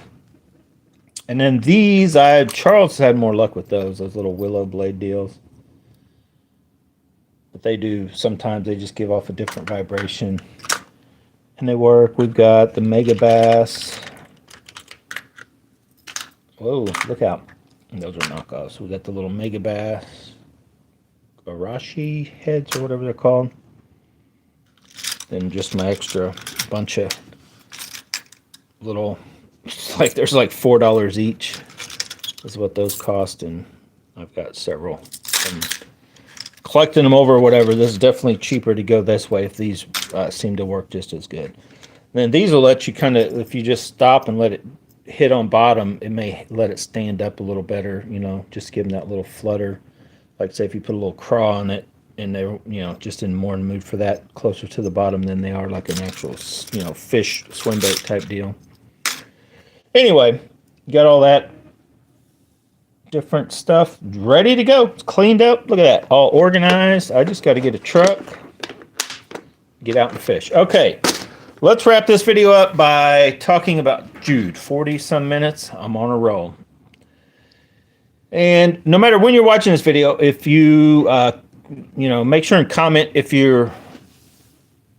And then these, Charles had more luck with those little willow blade deals. But they do, sometimes they just give off a different vibration. And they work. We've got the Magabass. Whoa, look out. And those are knockoffs. We got the little Magabass Arashi heads or whatever they're called. Then just my extra bunch of little, there's like $4 each is what those cost. And I've got several. And collecting them over or whatever, this is definitely cheaper to go this way if these seem to work just as good. And then these will let you kind of, if you just stop and let it hit on bottom, it may let it stand up a little better, just give them that little flutter. Like say if you put a little craw on it and they're, just in more in the mood for that, closer to the bottom than they are like an actual, fish swim bait type deal. Anyway, got all that different stuff ready to go. It's cleaned up. Look at that. All organized. I just got to get a truck, get out and fish. Okay, let's wrap this video up by talking about Jude. 40 some minutes. I'm on a roll. And no matter when you're watching this video, if you, make sure and comment if you're,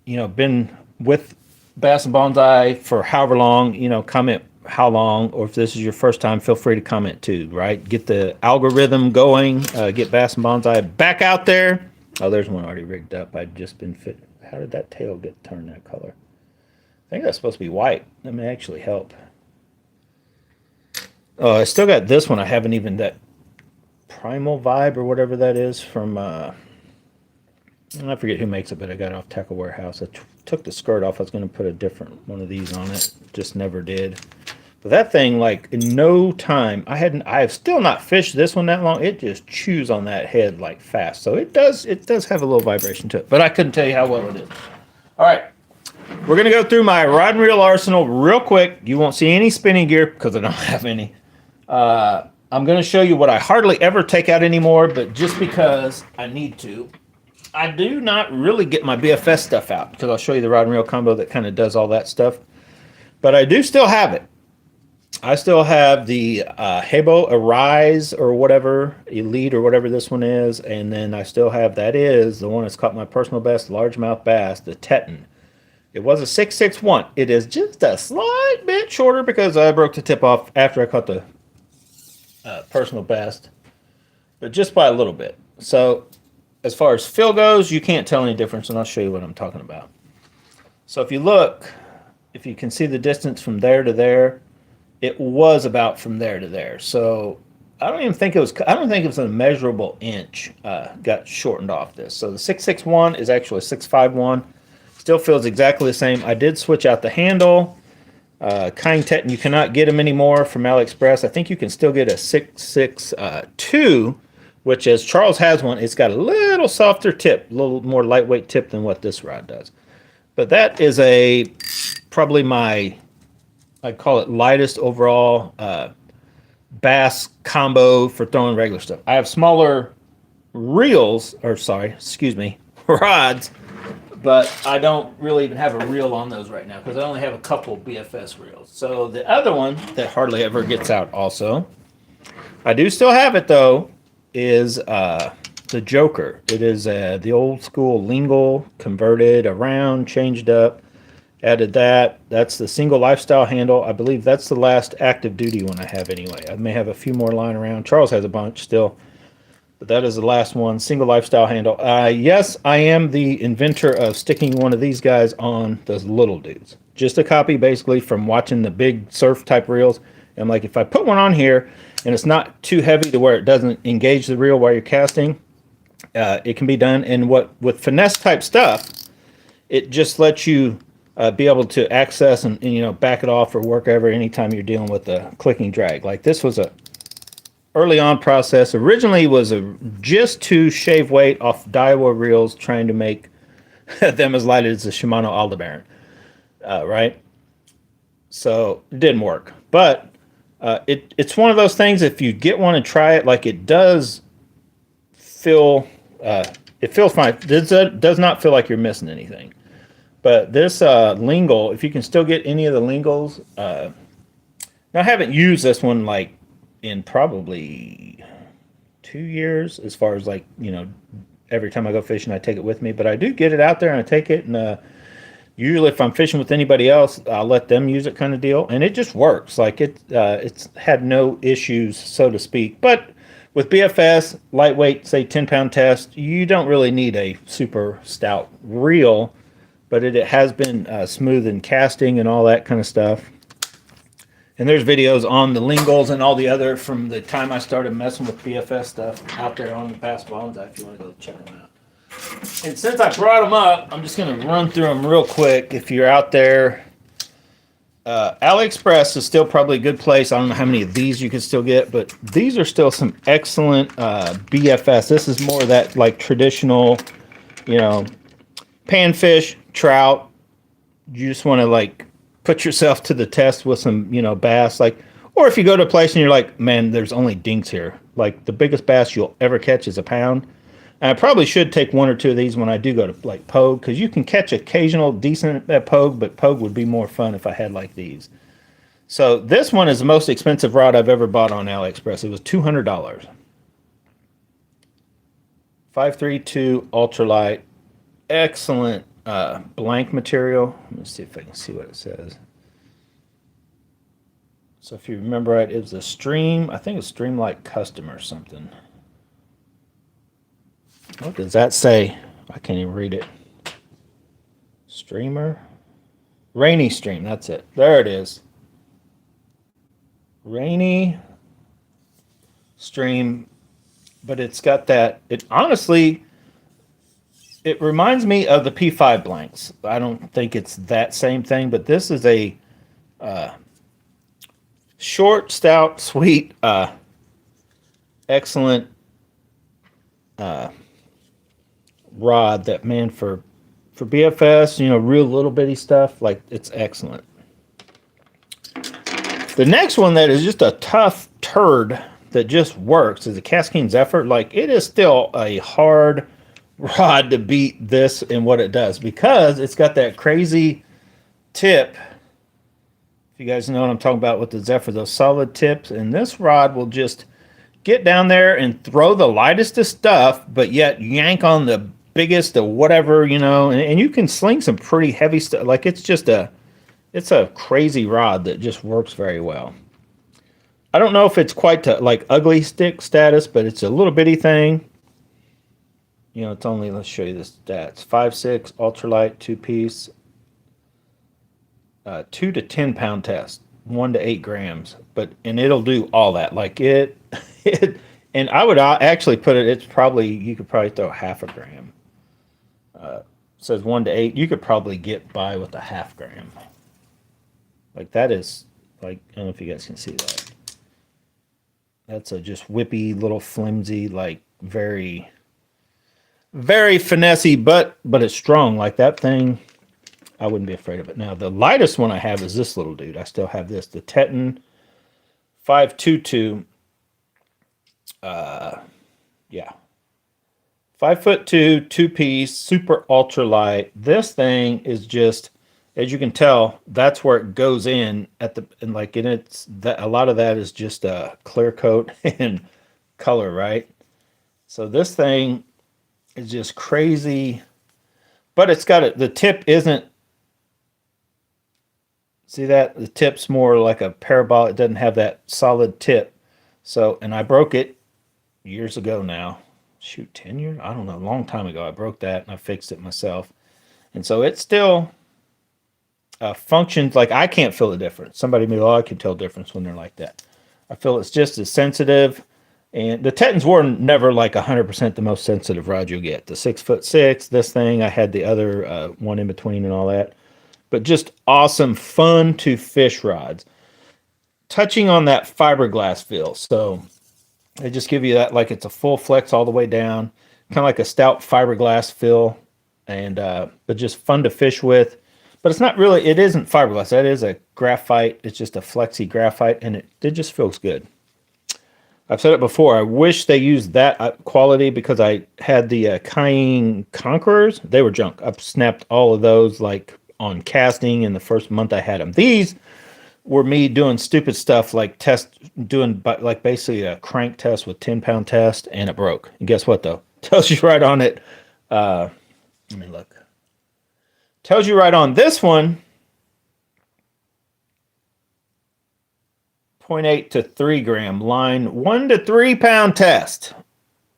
been with Bass and Bonsai for however long, comment how long, or if this is your first time, feel free to comment too, right? Get the algorithm going, get Bass and Bonsai back out there. Oh, there's one already rigged up. I'd just been fit. How did that tail get turned that color? I think that's supposed to be white. That may actually help. Oh, I still got this one. I haven't even, that Primal Vibe or whatever that is from, I forget who makes it, but I got it off Tackle Warehouse. I took the skirt off. I was going to put a different one of these on it. Just never did. But that thing, like, in no time, I have still not fished this one that long. It just chews on that head like fast. So it does have a little vibration to it. But I couldn't tell you how well it is. All right. We're going to go through my rod and reel arsenal real quick. You won't see any spinning gear because I don't have any. I'm going to show you what I hardly ever take out anymore, but just because I need to. I do not really get my BFS stuff out because I'll show you the rod and reel combo that kind of does all that stuff. But I do still have it. I still have the Hebo Arise or whatever, Elite or whatever this one is. And then I still have, that is the one that's caught my personal best largemouth bass, the Teton. It was a 661. It is just a slight bit shorter because I broke the tip off after I caught the personal best. But just by a little bit. So as far as fill goes, you can't tell any difference, and I'll show you what I'm talking about. So if you look, if you can see the distance from there to there, it was about from there to there. So I don't even think it was. I don't think it was a measurable inch. Got shortened off this. So the 661 is actually a 651. Still feels exactly the same. I did switch out the handle. Kind you cannot get them anymore from AliExpress. I think you can still get a 662, which as Charles has one, it's got a little softer tip, a little more lightweight tip than what this rod does. But that is probably my, I'd call it lightest overall bass combo for throwing regular stuff. I have smaller reels, or sorry, excuse me, rods, but I don't really even have a reel on those right now because I only have a couple BFS reels. So the other one that hardly ever gets out also, I do still have it though, is the Joker. It is the old school lingle converted around, changed up, added that. That's the single lifestyle handle. I believe that's the last active duty one I have anyway. I may have a few more lying around. Charles has a bunch still. But that is the last one, single lifestyle handle. Yes, I am the inventor of sticking one of these guys on those little dudes. Just a copy, basically, from watching the big surf type reels. I'm like, if I put one on here and it's not too heavy to where it doesn't engage the reel while you're casting, it can be done. And with finesse type stuff, it just lets you be able to access and back it off or work over anytime you're dealing with a clicking drag. Like this was a early on process. Originally was just to shave weight off Daiwa reels, trying to make them as light as the Shimano Aldebaran, right? So it didn't work, but it's one of those things. If you get one and try it, like it does feel, it feels fine. It does not feel like you're missing anything. But this lingle, if you can still get any of the lingles, now I haven't used this one like in probably 2 years, as far as like, every time I go fishing, I take it with me, but I do get it out there and I take it. And usually if I'm fishing with anybody else, I'll let them use it kind of deal. And it just works. Like it's had no issues, so to speak. But with BFS, lightweight, say 10-pound test, you don't really need a super stout reel, but it has been smooth in casting and all that kind of stuff. And there's videos on the lingles and all the other from the time I started messing with BFS stuff out there on the Bass Bonsai if you want to go check them out. And since I brought them up, I'm just going to run through them real quick. If you're out there, AliExpress is still probably a good place. I don't know how many of these you can still get, but these are still some excellent BFS. This is more of that like traditional, panfish, trout. You just want to like put yourself to the test with some, bass, or if you go to a place and you're like, man, there's only dinks here. Like the biggest bass you'll ever catch is a pound. And I probably should take one or two of these when I do go to like pogue, because you can catch occasional decent at pogue, but pogue would be more fun if I had like these. So this one is the most expensive rod I've ever bought on AliExpress. It was $200. 532 ultralight, excellent blank material. Let me see if I can see what it says. So if you remember right, it was a Stream. I think it's Streamlight Custom or something. What does that say? I can't even read it. Streamer? Rainy Stream, that's it. There it is. Rainy Stream. But it's got that, it honestly, it reminds me of the P5 blanks. I don't think it's that same thing, but this is a short, stout, sweet, excellent rod that, man, for BFS, real little bitty stuff, like it's excellent. The next one that is just a tough turd that just works is the Cascade Zephyr. Like it is still a hard rod to beat this and what it does, because it's got that crazy tip. If you guys know what I'm talking about with the Zephyr, those solid tips, and this rod will just get down there and throw the lightest of stuff, but yet yank on the biggest of whatever, and you can sling some pretty heavy stuff. Like it's a crazy rod that just works very well. I don't know if it's quite to like ugly stick status, but it's a little bitty thing. It's only, let's show you the stats. 5.6 ultralight 2-piece, 2 to 10 pound test. 1 to 8 grams, and it'll do all that. Like it, and I would actually put it. It's probably, you could probably throw half a gram. It says 1 to 8. You could probably get by with a half gram. Like that is like, I don't know if you guys can see that. That's a just whippy little flimsy, like very, very finessey, but it's strong. Like that thing, I wouldn't be afraid of it. Now the lightest one I have is this little dude. I still have this, the Teton 522. Yeah, 5'2", 2-piece, super ultra light. This thing is just, as you can tell, that's where it goes in at the, and like in it's that a lot of that is just a clear coat and color, right? So this thing is just crazy, but it's got it. The tip isn't. See that the tip's more like a parabolic. It doesn't have that solid tip. So, and I broke it years ago now. Shoot, 10 years? I don't know. A long time ago, I broke that and I fixed it myself. And so it still functions. Like I can't feel the difference. Somebody may, oh, I can tell the difference when they're like that. I feel it's just as sensitive. And the Tetons were never like 100% the most sensitive rod you'll get. The 6'6", this thing, I had the other one in between and all that. But just awesome, fun to fish rods. Touching on that fiberglass feel. So they just give you that like it's a full flex all the way down. Kind of like a stout fiberglass feel. And but just fun to fish with. But it's not really, it isn't fiberglass. That is a graphite. It's just a flexy graphite. And it just feels good. I've said it before. I wish they used that quality because I had the Cayenne Conquerors. They were junk. I've snapped all of those like on casting in the first month I had them. These were me doing stupid stuff like doing like basically a crank test with 10-pound test, and it broke. And guess what though? Tells you right on it. Let me look. Tells you right on this one. 0.8 to 3 gram line, 1 to 3 pound test.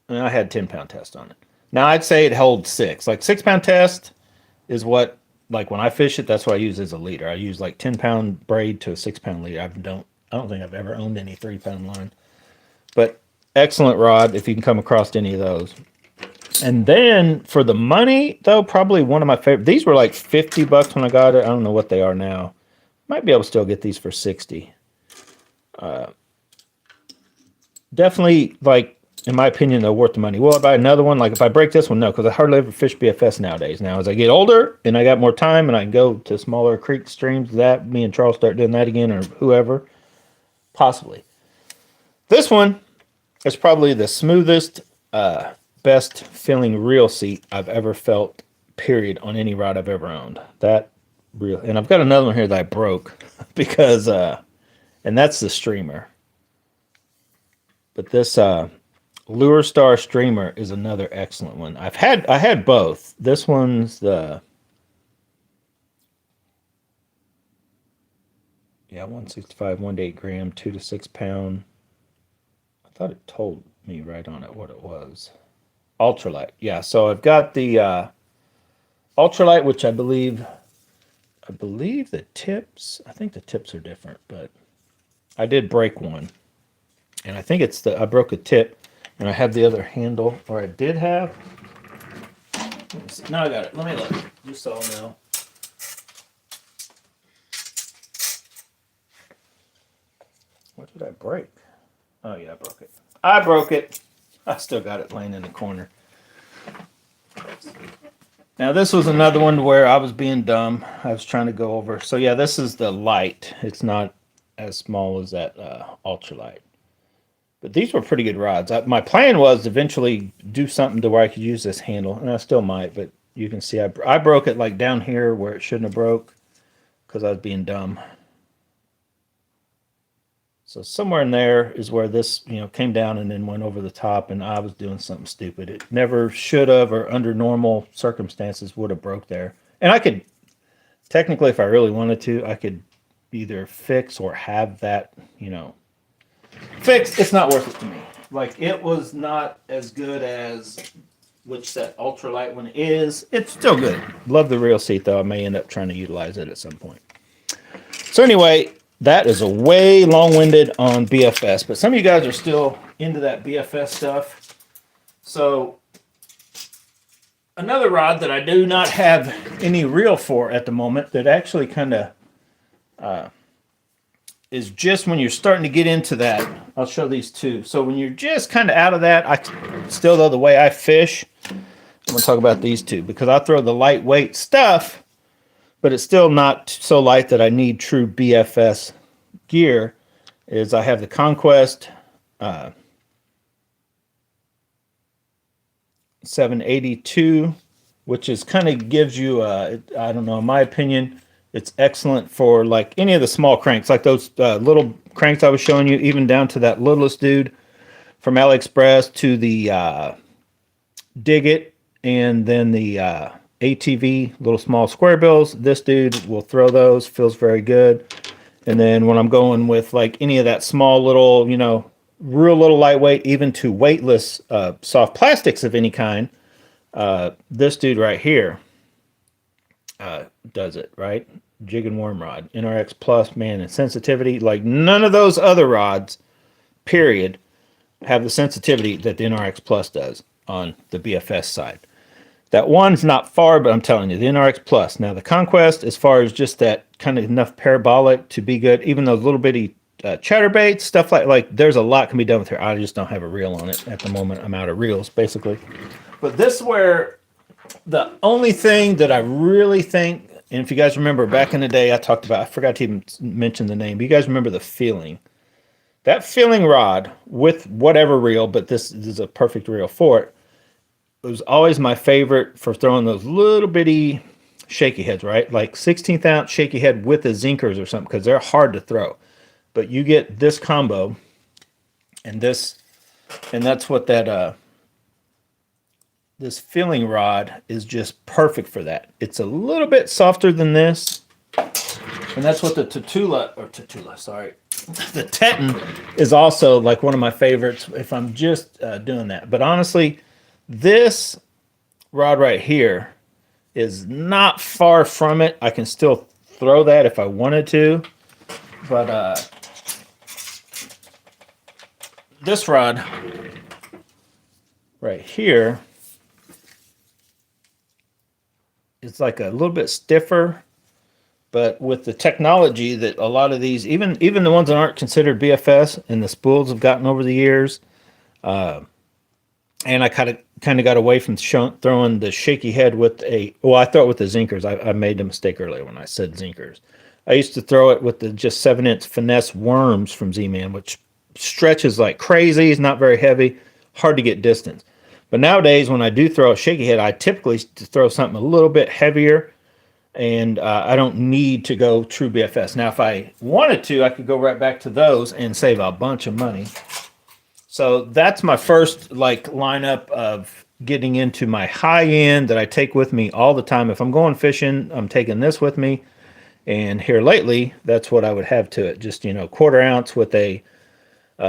And I had 10-pound test on it. Now I'd say it holds 6. Like 6-pound test is what, like when I fish it, that's what I use as a leader. I use like 10-pound braid to a 6-pound leader. I don't think I've ever owned any 3-pound line. But excellent rod if you can come across any of those. And then for the money, though, probably one of my favorite. These were like $50 when I got it. I don't know what they are now. Might be able to still get these for 60. Definitely, like, in my opinion, they're worth the money. Will I buy another one? Like, if I break this one, no, because I hardly ever fish BFS nowadays. Now, as I get older and I got more time and I can go to smaller creek streams, that me and Charles start doing that again, or whoever, possibly. This one is probably the smoothest, best feeling reel seat I've ever felt, period, on any rod I've ever owned. That real, and I've got another one here that I broke because, and that's the streamer. But this Lure Star streamer is another excellent one. I had both. This one's the 165, 1 to 8 gram, 2 to 6 pound. I thought it told me right on it what it was. Ultralight. Yeah, so I've got the ultralight, which I believe the tips, I think the tips are different, but I did break one. And I think I broke a tip, and I have the other handle, or I did have. Now I got it. Let me look, just so I'll know. What did I break? Oh yeah, I broke it. I broke it. I still got it laying in the corner. Now this was another one where I was being dumb. I was trying to go over. So yeah, this is the light. It's not as small as that ultralight. But these were pretty good rods. My plan was to eventually do something to where I could use this handle, and I still might, but you can see I broke it like down here where it shouldn't have broke because I was being dumb. So somewhere in there is where this, came down and then went over the top, and I was doing something stupid. It never should have, or under normal circumstances would have broke there. And I could, technically, if I really wanted to, I could either fix or have that, fixed. It's not worth it to me. Like, it was not as good as which that ultralight one is. It's still good. Love the reel seat, though. I may end up trying to utilize it at some point. So anyway, that is a way long-winded on BFS, but some of you guys are still into that BFS stuff. So another rod that I do not have any reel for at the moment that actually kind of is just when you're starting to get into that. I'll show these two. So when you're just kind of out of that, I still, though, the way I fish, I'm going to talk about these two because I throw the lightweight stuff, but it's still not so light that I need true BFS gear. Is I have the Conquest 782, which is kind of gives you, I don't know, in my opinion, it's excellent for like any of the small cranks, like those little cranks I was showing you, even down to that littlest dude from AliExpress to the Dig It, and then the ATV, little small square bills. This dude will throw those, feels very good. And then when I'm going with like any of that small little, you know, real little lightweight, even to weightless soft plastics of any kind, this dude right here does it, right? Jig and worm rod, NRX Plus, man, and sensitivity, like none of those other rods, period, have the sensitivity that the NRX Plus does on the BFS side. That one's not far, but I'm telling you, the NRX Plus. Now the Conquest, as far as just that kind of enough parabolic to be good, even those little bitty chatterbaits, stuff like there's a lot can be done with here. I just don't have a reel on it at the moment. I'm out of reels, basically. But this is where the only thing that I really think, and if you guys remember back in the day, I talked about, I forgot to even mention the name, but you guys remember the Feeling. That Feeling rod with whatever reel, but this is a perfect reel for it. It was always my favorite for throwing those little bitty shaky heads, right? Like 16th ounce shaky head with the zinkers or something, because they're hard to throw. But you get this combo and this, and that's what that this Feeling rod is just perfect for that. It's a little bit softer than this, and that's what the Tatula, sorry, the Teton is also like one of my favorites if I'm just doing that. But honestly, this rod right here is not far from it. I can still throw that if I wanted to, but this rod right here, it's like a little bit stiffer, but with the technology that a lot of these, even the ones that aren't considered BFS and the spools have gotten over the years, and I kind of got away from throwing the shaky head with I throw it with the zinkers. I made a mistake earlier when I said zinkers. I used to throw it with the just 7-inch finesse worms from Z-Man, which stretches like crazy. It's not very heavy, hard to get distance. But nowadays, when I do throw a shaky head, I typically throw something a little bit heavier, and I don't need to go true BFS. Now, if I wanted to, I could go right back to those and save a bunch of money. So that's my first like lineup of getting into my high end that I take with me all the time. If I'm going fishing, I'm taking this with me. And here lately, that's what I would have to it. Just, 1/4 ounce with a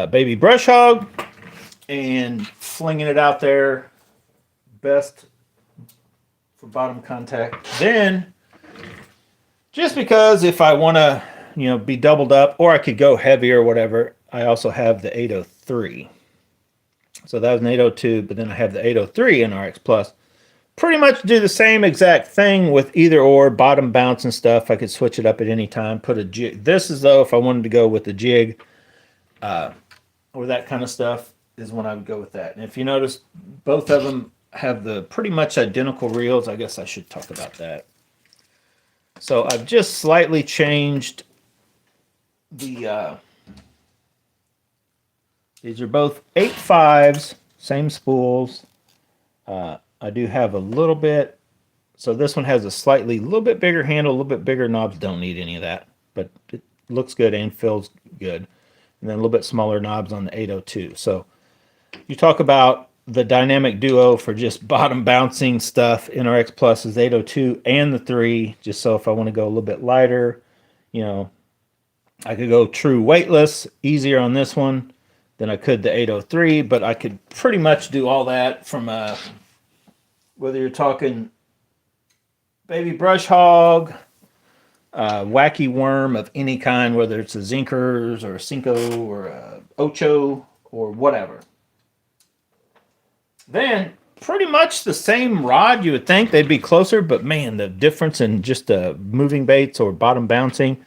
baby brush hog and flinging it out there. Best for bottom contact. Then, just because if I want to, be doubled up, or I could go heavier or whatever, I also have the 803. So that was an 802, but then I have the 803 NRX Plus. Pretty much do the same exact thing with either or, bottom bounce and stuff. I could switch it up at any time, put a jig. This is, though, if I wanted to go with the jig or that kind of stuff, is when I would go with that. And if you notice, both of them have the pretty much identical reels. I guess I should talk about that. So I've just slightly changed the... these are both 8.5s, same spools. I do have a little bit, so this one has a little bit bigger handle, a little bit bigger knobs. Don't need any of that, but it looks good and feels good. And then a little bit smaller knobs on the 802. So you talk about the dynamic duo for just bottom bouncing stuff. NRX Plus is 802 and the 3, just so if I want to go a little bit lighter, I could go true weightless, easier on this one than I could the 803, but I could pretty much do all that from whether you're talking baby brush hog, wacky worm of any kind, whether it's a Zinkers or a Cinco or a Ocho or whatever. Then pretty much the same rod. You would think they'd be closer, but man, the difference in just moving baits or bottom bouncing.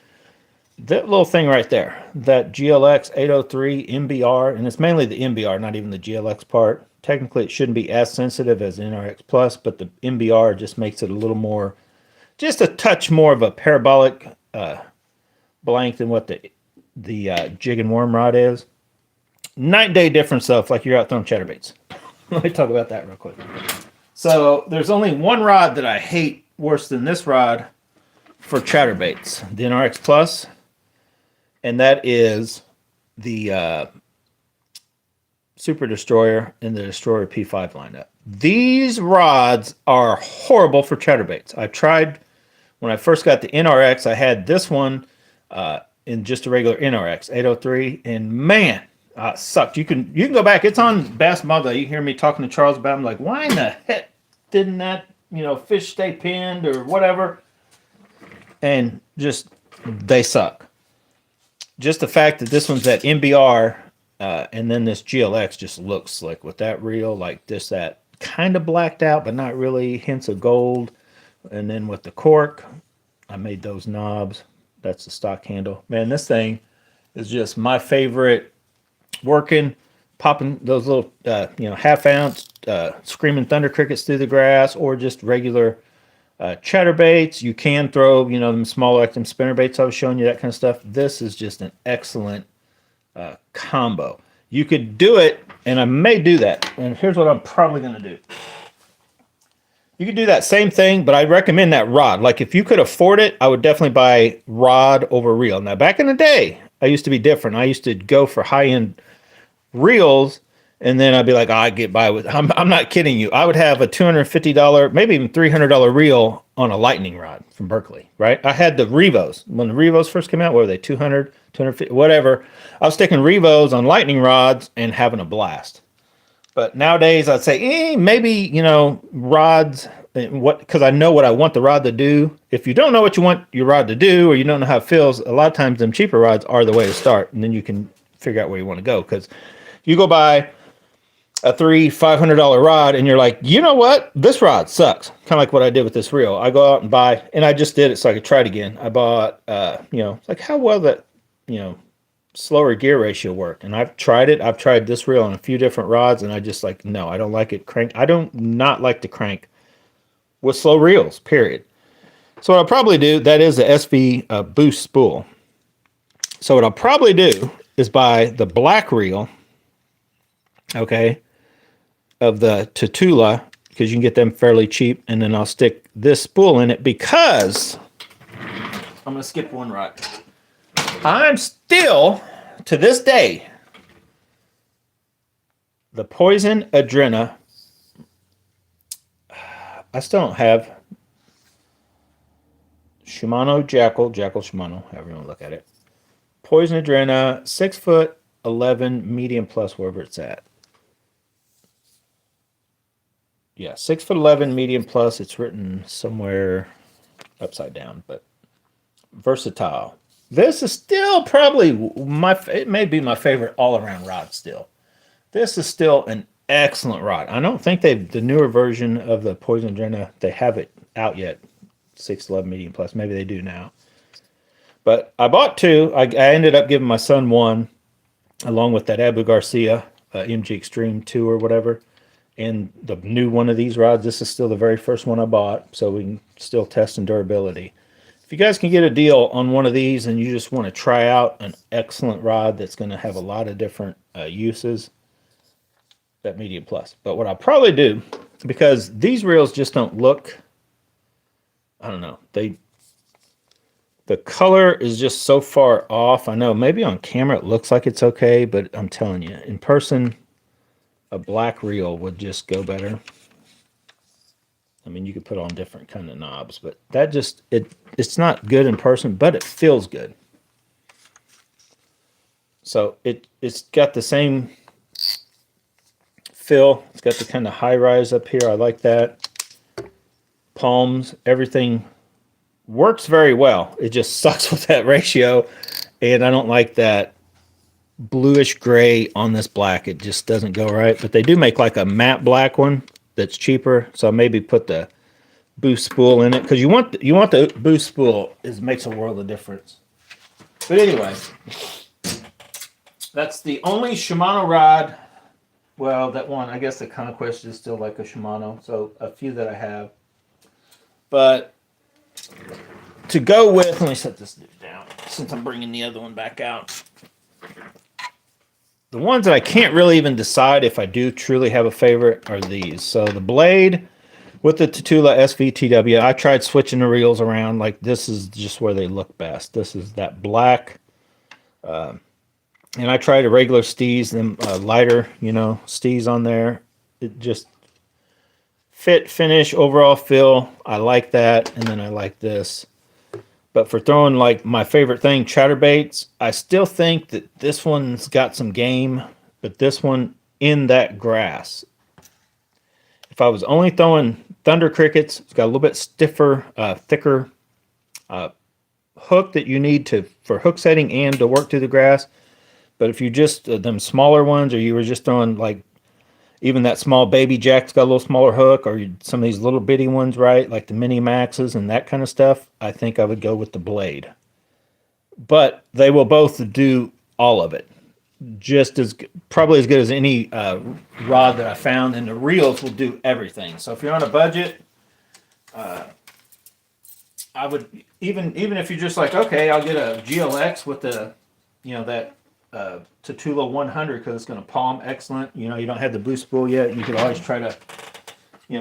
That little thing right there, that GLX 803 MBR, and it's mainly the MBR, not even the GLX part. Technically, it shouldn't be as sensitive as NRX Plus, but the MBR just makes it a little more, just a touch more of a parabolic blank than what the jig and worm rod is. Night and day difference though, if like you're out throwing chatterbaits. Let me talk about that real quick. So there's only one rod that I hate worse than this rod for chatterbaits, the NRX Plus, and that is the Super Destroyer and the Destroyer P5 lineup. These rods are horrible for chatterbaits. I tried when I first got the NRX. I had this one in just a regular NRX 803, and man, sucked. You can go back. It's on Bass Mother. You hear me talking to Charles about it. I'm like, why in the heck didn't that fish stay pinned or whatever? And just they suck. Just the fact that this one's at MBR and then this GLX just looks slick with that reel, like this, that kind of blacked out, but not really, hints of gold. And then with the cork, I made those knobs. That's the stock handle. Man, this thing is just my favorite. Working, popping those little, half-ounce screaming thunder crickets through the grass, or just regular chatterbaits. You can throw, them smaller like them spinnerbaits I was showing you, that kind of stuff. This is just an excellent combo. You could do it, and I may do that. And here's what I'm probably going to do. You could do that same thing, but I recommend that rod. Like if you could afford it, I would definitely buy rod over reel. Now back in the day, I used to be different. I used to go for high-end reels, and then I'd be like, I get by with. I'm not kidding you. I would have a $250, maybe even $300 reel on a lightning rod from Berkeley, right? I had the Revos. When the Revos first came out, what were they, 200, 250, whatever. I was sticking Revos on lightning rods and having a blast. But nowadays, I'd say, maybe, rods, because I know what I want the rod to do. If you don't know what you want your rod to do, or you don't know how it feels, a lot of times them cheaper rods are the way to start, and then you can figure out where you want to go. Because you go buy a $500 rod, and you're like, you know what? This rod sucks. Kind of like what I did with this reel. I go out and buy, and I just did it so I could try it again. I bought, like how well that, slower gear ratio work. And I've tried it. I've tried this reel on a few different rods, and I just like, no, I don't like it. I don't not like to crank with slow reels, period. So what I'll probably do, that is a SV boost spool. So what I'll probably do is buy the black reel, okay, of the Tatula, because you can get them fairly cheap, and then I'll stick this spool in it, because I'm going to skip one rod. I'm still, to this day, the Poison Adrena. I still don't have Shimano Jackal Shimano, however you want to look at it. Poison Adrena, 6'11", medium plus, wherever it's at. Yeah, 6'11", medium plus. It's written somewhere upside down, but versatile. This is still probably it may be my favorite all-around rod still. This is still an excellent rod. I don't think the newer version of the Poison Adrena, they have it out yet. 6'11", medium plus. Maybe they do now. But I bought two. I ended up giving my son one, along with that Abu Garcia MG Extreme 2 or whatever. And the new one of these rods, this is still the very first one I bought, so we can still test in durability. If you guys can get a deal on one of these and you just want to try out an excellent rod that's going to have a lot of different uses, that medium plus. But what I'll probably do, because these reels just don't look, I don't know, the color is just so far off. I know maybe on camera it looks like it's okay, but I'm telling you, in person, a black reel would just go better. I mean, you could put on different kind of knobs, but that just, it's not good in person, but it feels good. So it's got the same feel. It's got the kind of high rise up here. I like that. Palms, everything works very well. It just sucks with that ratio, and I don't like that bluish gray on this black. It just doesn't go right. But they do make like a matte black one that's cheaper, so I'll maybe put the boost spool in it, because you want the boost spool. It makes a world of difference. But anyway, that's the only Shimano rod. Well, that one, I guess the Conquest is still like a Shimano, so a few that I have. But to go with, let me set this down since I'm bringing the other one back out. The ones that I can't really even decide if I do truly have a favorite are these. So the Blade with the Tatula SVTW, I tried switching the reels around. Like, this is just where they look best. This is that black. And I tried a regular Steez, them lighter, Steez on there. It just fit, finish, overall feel. I like that, and then I like this. But for throwing, like, my favorite thing, chatterbaits, I still think that this one's got some game, but this one in that grass. If I was only throwing Thunder Crickets, it's got a little bit stiffer, thicker hook that you need for hook setting and to work through the grass. But if you just, them smaller ones, or you were just throwing, like, even that small Baby Jack's got a little smaller hook, or some of these little bitty ones, right, like the Mini Maxes and that kind of stuff, I think I would go with the Blade. But they will both do all of it. Probably as good as any rod that I found, and the reels will do everything. So if you're on a budget, I would, even if you're just like, okay, I'll get a GLX with the, that Tatula 100, because it's going to palm excellent. You don't have the boost spool yet. You could always try to,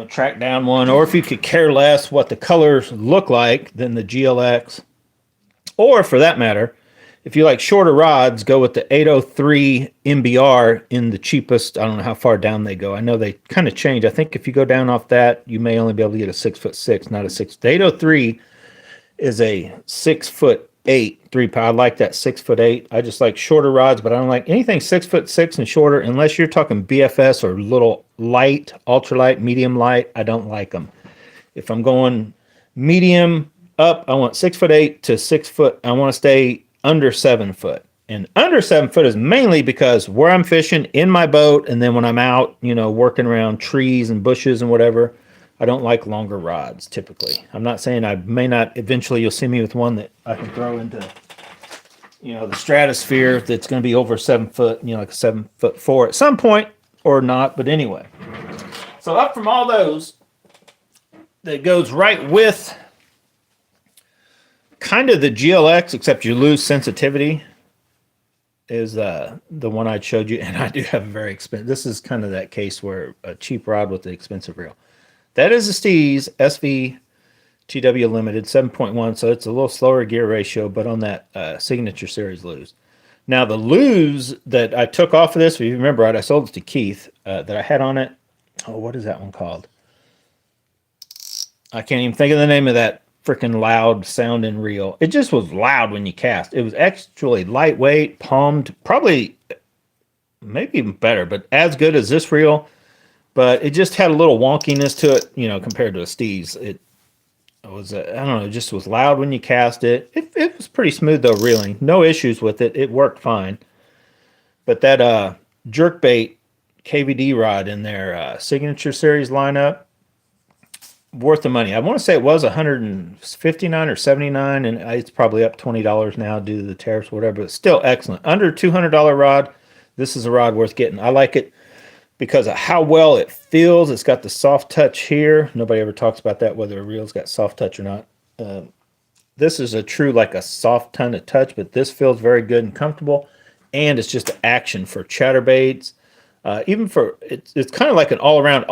track down one. Or if you could care less what the colors look like, then the GLX. Or for that matter, if you like shorter rods, go with the 803 MBR in the cheapest. I don't know how far down they go. I know they kind of change. I think if you go down off that, you may only be able to get a 6'6", not a 6. The 803 is a 6'8" 3-pound. I like that 6'8". I just like shorter rods, but I don't like anything 6'6" and shorter unless you're talking BFS or little light, ultralight, medium light. I don't like them. If I'm going medium up, I want 6'8" to 6 foot. I want to stay under 7 foot. And under 7 foot is mainly because where I'm fishing in my boat, and then when I'm out, working around trees and bushes and whatever, I don't like longer rods typically. I'm not saying I may not. Eventually, you'll see me with one that I can throw into, the stratosphere that's going to be over 7 foot, like a 7'4" at some point, or not. But anyway, so up from all those, that goes right with kind of the GLX, except you lose sensitivity, is the one I showed you, and I do have a very expensive. This is kind of that case where a cheap rod with the expensive reel. That is a Steez SVTW Limited 7.1, so it's a little slower gear ratio, but on that Signature Series Lews. Now, the Lews that I took off of this, if you remember right, I sold it to Keith, that I had on it. Oh, what is that one called? I can't even think of the name of that freaking loud sounding reel. It just was loud when you cast. It was actually lightweight, palmed, probably maybe even better, but as good as this reel. But it just had a little wonkiness to it, compared to a Steez. It was, I don't know, it just was loud when you cast it. It was pretty smooth, though, reeling. No issues with it. It worked fine. But that jerkbait KVD rod in their Signature Series lineup, worth the money. I want to say it was $159 or $79, and it's probably up $20 now due to the tariffs or whatever, but it's still excellent. Under $200 rod, this is a rod worth getting. I like it because of how well it feels. It's got the soft touch here. Nobody ever talks about that, whether a reel's got soft touch or not. This is a true, like a soft ton of touch, but this feels very good and comfortable, and it's just action for chatterbaits. Even for, it's kind of like an all-around,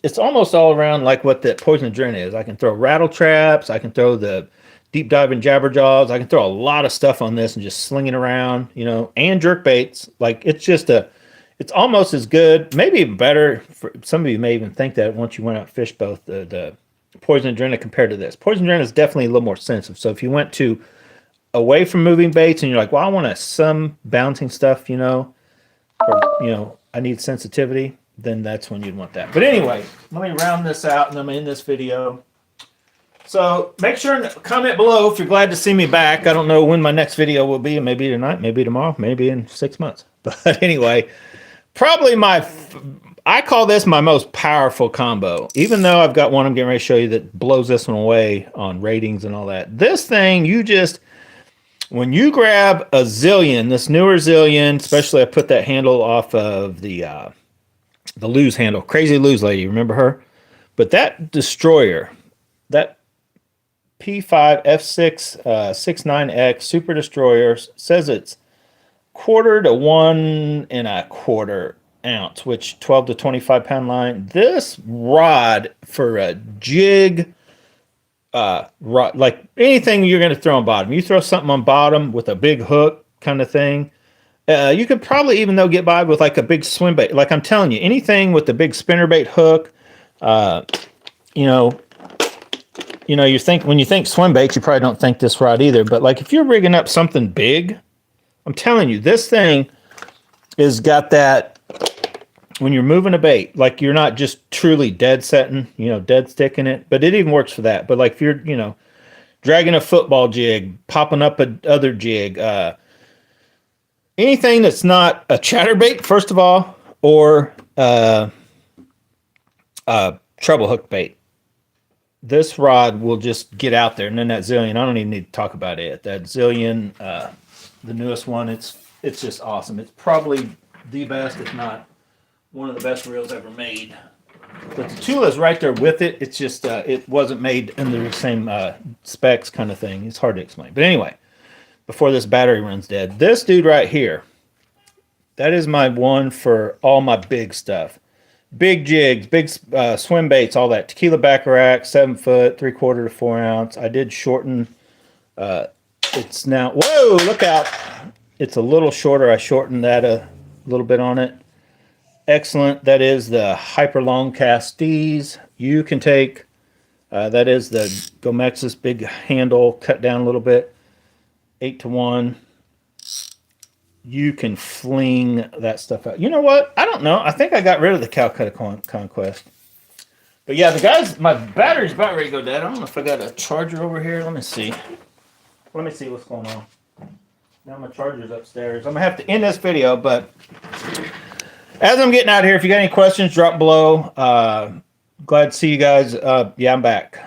it's almost all around like what the Poison Adrenaline is. I can throw rattle traps, I can throw the deep diving jabberjaws, I can throw a lot of stuff on this and just sling it around, and jerk baits. Like, it's almost as good, maybe even better. Some of you may even think that once you went out and fished both the Poison Adrenaline compared to this. Poison Adrenaline is definitely a little more sensitive. So if you went away from moving baits and you're like, well, I want some bouncing stuff, or, I need sensitivity, then that's when you'd want that. But anyway, let me round this out and I'm in this video. So make sure and comment below if you're glad to see me back. I don't know when my next video will be. Maybe tonight, maybe tomorrow, maybe in 6 months. But anyway, probably I call this my most powerful combo. Even though I've got one I'm getting ready to show you that blows this one away on ratings and all that. This thing, when you grab a Zillion, this newer Zillion, especially I put that handle off of the Lews handle. Crazy Lews lady, remember her? But that destroyer, that P5 F6 69X Super Destroyer, says it's 1/4 to 1 1/4 ounce, which 12 to 25 pound line. This rod for a jig, rod, like anything you're going to throw on bottom. You throw something on bottom with a big hook kind of thing. You could probably even get by with like a big swim bait. Like I'm telling you, anything with the big spinnerbait hook, when you think swim bait, you probably don't think this rod either. But like if you're rigging up something big, I'm telling you, this thing is got that. When you're moving a bait, like you're not just truly dead setting, dead sticking it, but it even works for that. But like if you're, dragging a football jig, popping up another jig, anything that's not a chatterbait, first of all, or treble hook bait. This rod will just get out there. And then that Zillion, I don't even need to talk about it. That Zillion, the newest one, it's just awesome. It's probably the best, if not one of the best reels ever made. But the Tatula is right there with it. It's just it wasn't made under the same specs kind of thing. It's hard to explain. But anyway, before this battery runs dead, this dude right here, that is my one for all my big stuff. Big jigs, big swim baits, all that. Tequila Baccarat, 7 foot, 3/4 to 4 ounce. I did shorten. It's now, whoa, look out. It's a little shorter. I shortened that a little bit on it. Excellent. That is the Hyper Long Cast Steez. You can take, that is the Gomexus big handle, cut down a little bit, 8 to 1. You can fling that stuff out. You know what? I don't know. I think I got rid of the Calcutta Conquest. But yeah, the guys, my battery's about ready to go dead. I don't know if I got a charger over here. Let me see. Let me see what's going on. Now my charger's upstairs. I'm going to have to end this video, but as I'm getting out of here, if you got any questions, drop below. Glad to see you guys. Yeah, I'm back.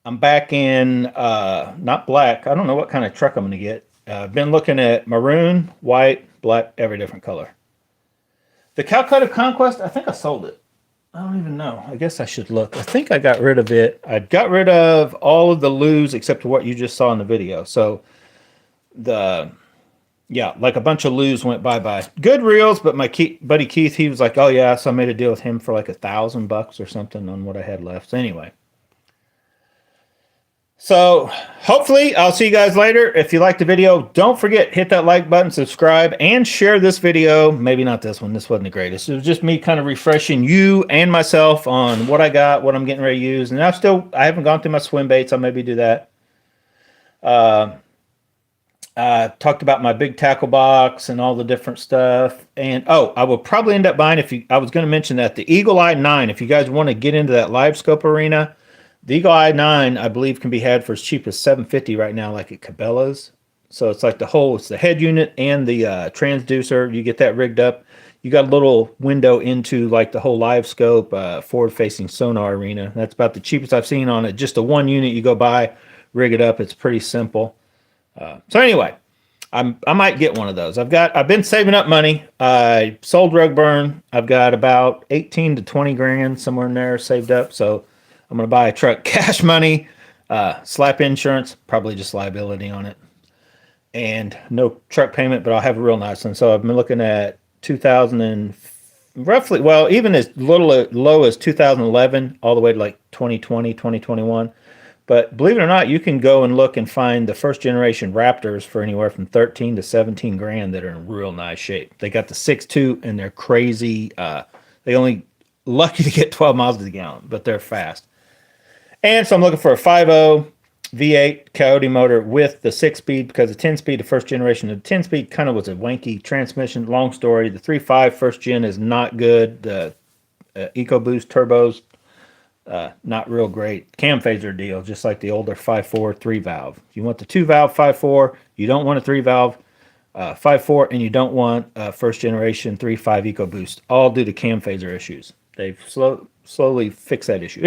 I'm back in, not black. I don't know what kind of truck I'm going to get. I've been looking at maroon, white, black, every different color. The Calcutta Conquest, I think I sold it. I don't even know. I guess I should look. I think I got rid of it. I got rid of all of the Lews except for what you just saw in the video. So yeah, like a bunch of Lews went bye-bye. Good reels, but my buddy Keith, he was like, oh yeah, so I made a deal with him for like $1,000 or something on what I had left. So anyway. So hopefully I'll see you guys later. If you liked the video, don't forget, hit that like button, subscribe, and share this video. Maybe not this one. This wasn't the greatest. It was just me kind of refreshing you and myself on what I got, what I'm getting ready to use. And I haven't gone through my swim baits. I'll maybe do that. I talked about my big tackle box and all the different stuff. And I will probably end up buying, I was going to mention that, the Eagle Eye 9. If you guys want to get into that live scope arena, the Eagle Eye 9, I believe, can be had for as cheap as $750 right now, like at Cabela's. So it's like it's the head unit and the transducer. You get that rigged up. You got a little window into like the whole live scope, forward facing sonar arena. That's about the cheapest I've seen on it. Just a one unit you go buy, rig it up. It's pretty simple. So anyway, I might get one of those. I've been saving up money. I sold Rug Burn. I've got about 18 to 20 grand somewhere in there saved up. So I'm going to buy a truck, cash money, slap insurance, probably just liability on it, and no truck payment, but I'll have a real nice one. So I've been looking at 2000 and roughly, well, even as low as 2011, all the way to like 2020, 2021. But believe it or not, you can go and look and find the first generation Raptors for anywhere from 13 to 17 grand that are in real nice shape. They got the 6.2 and they're crazy. They only lucky to get 12 miles to the gallon, but they're fast. And so I'm looking for a 5.0 V8 Coyote motor with the 6-speed, because the 10-speed, the first generation of the 10-speed kind of was a wanky transmission. Long story. The 3.5 first gen is not good. The EcoBoost turbos, not real great cam phaser deal, just like the older 5.4 3-valve. You want the 2-valve 5.4, you don't want a 3-valve 5.4, and you don't want first generation 3.5 EcoBoost, all due to cam phaser issues. They've slowly fixed that issue.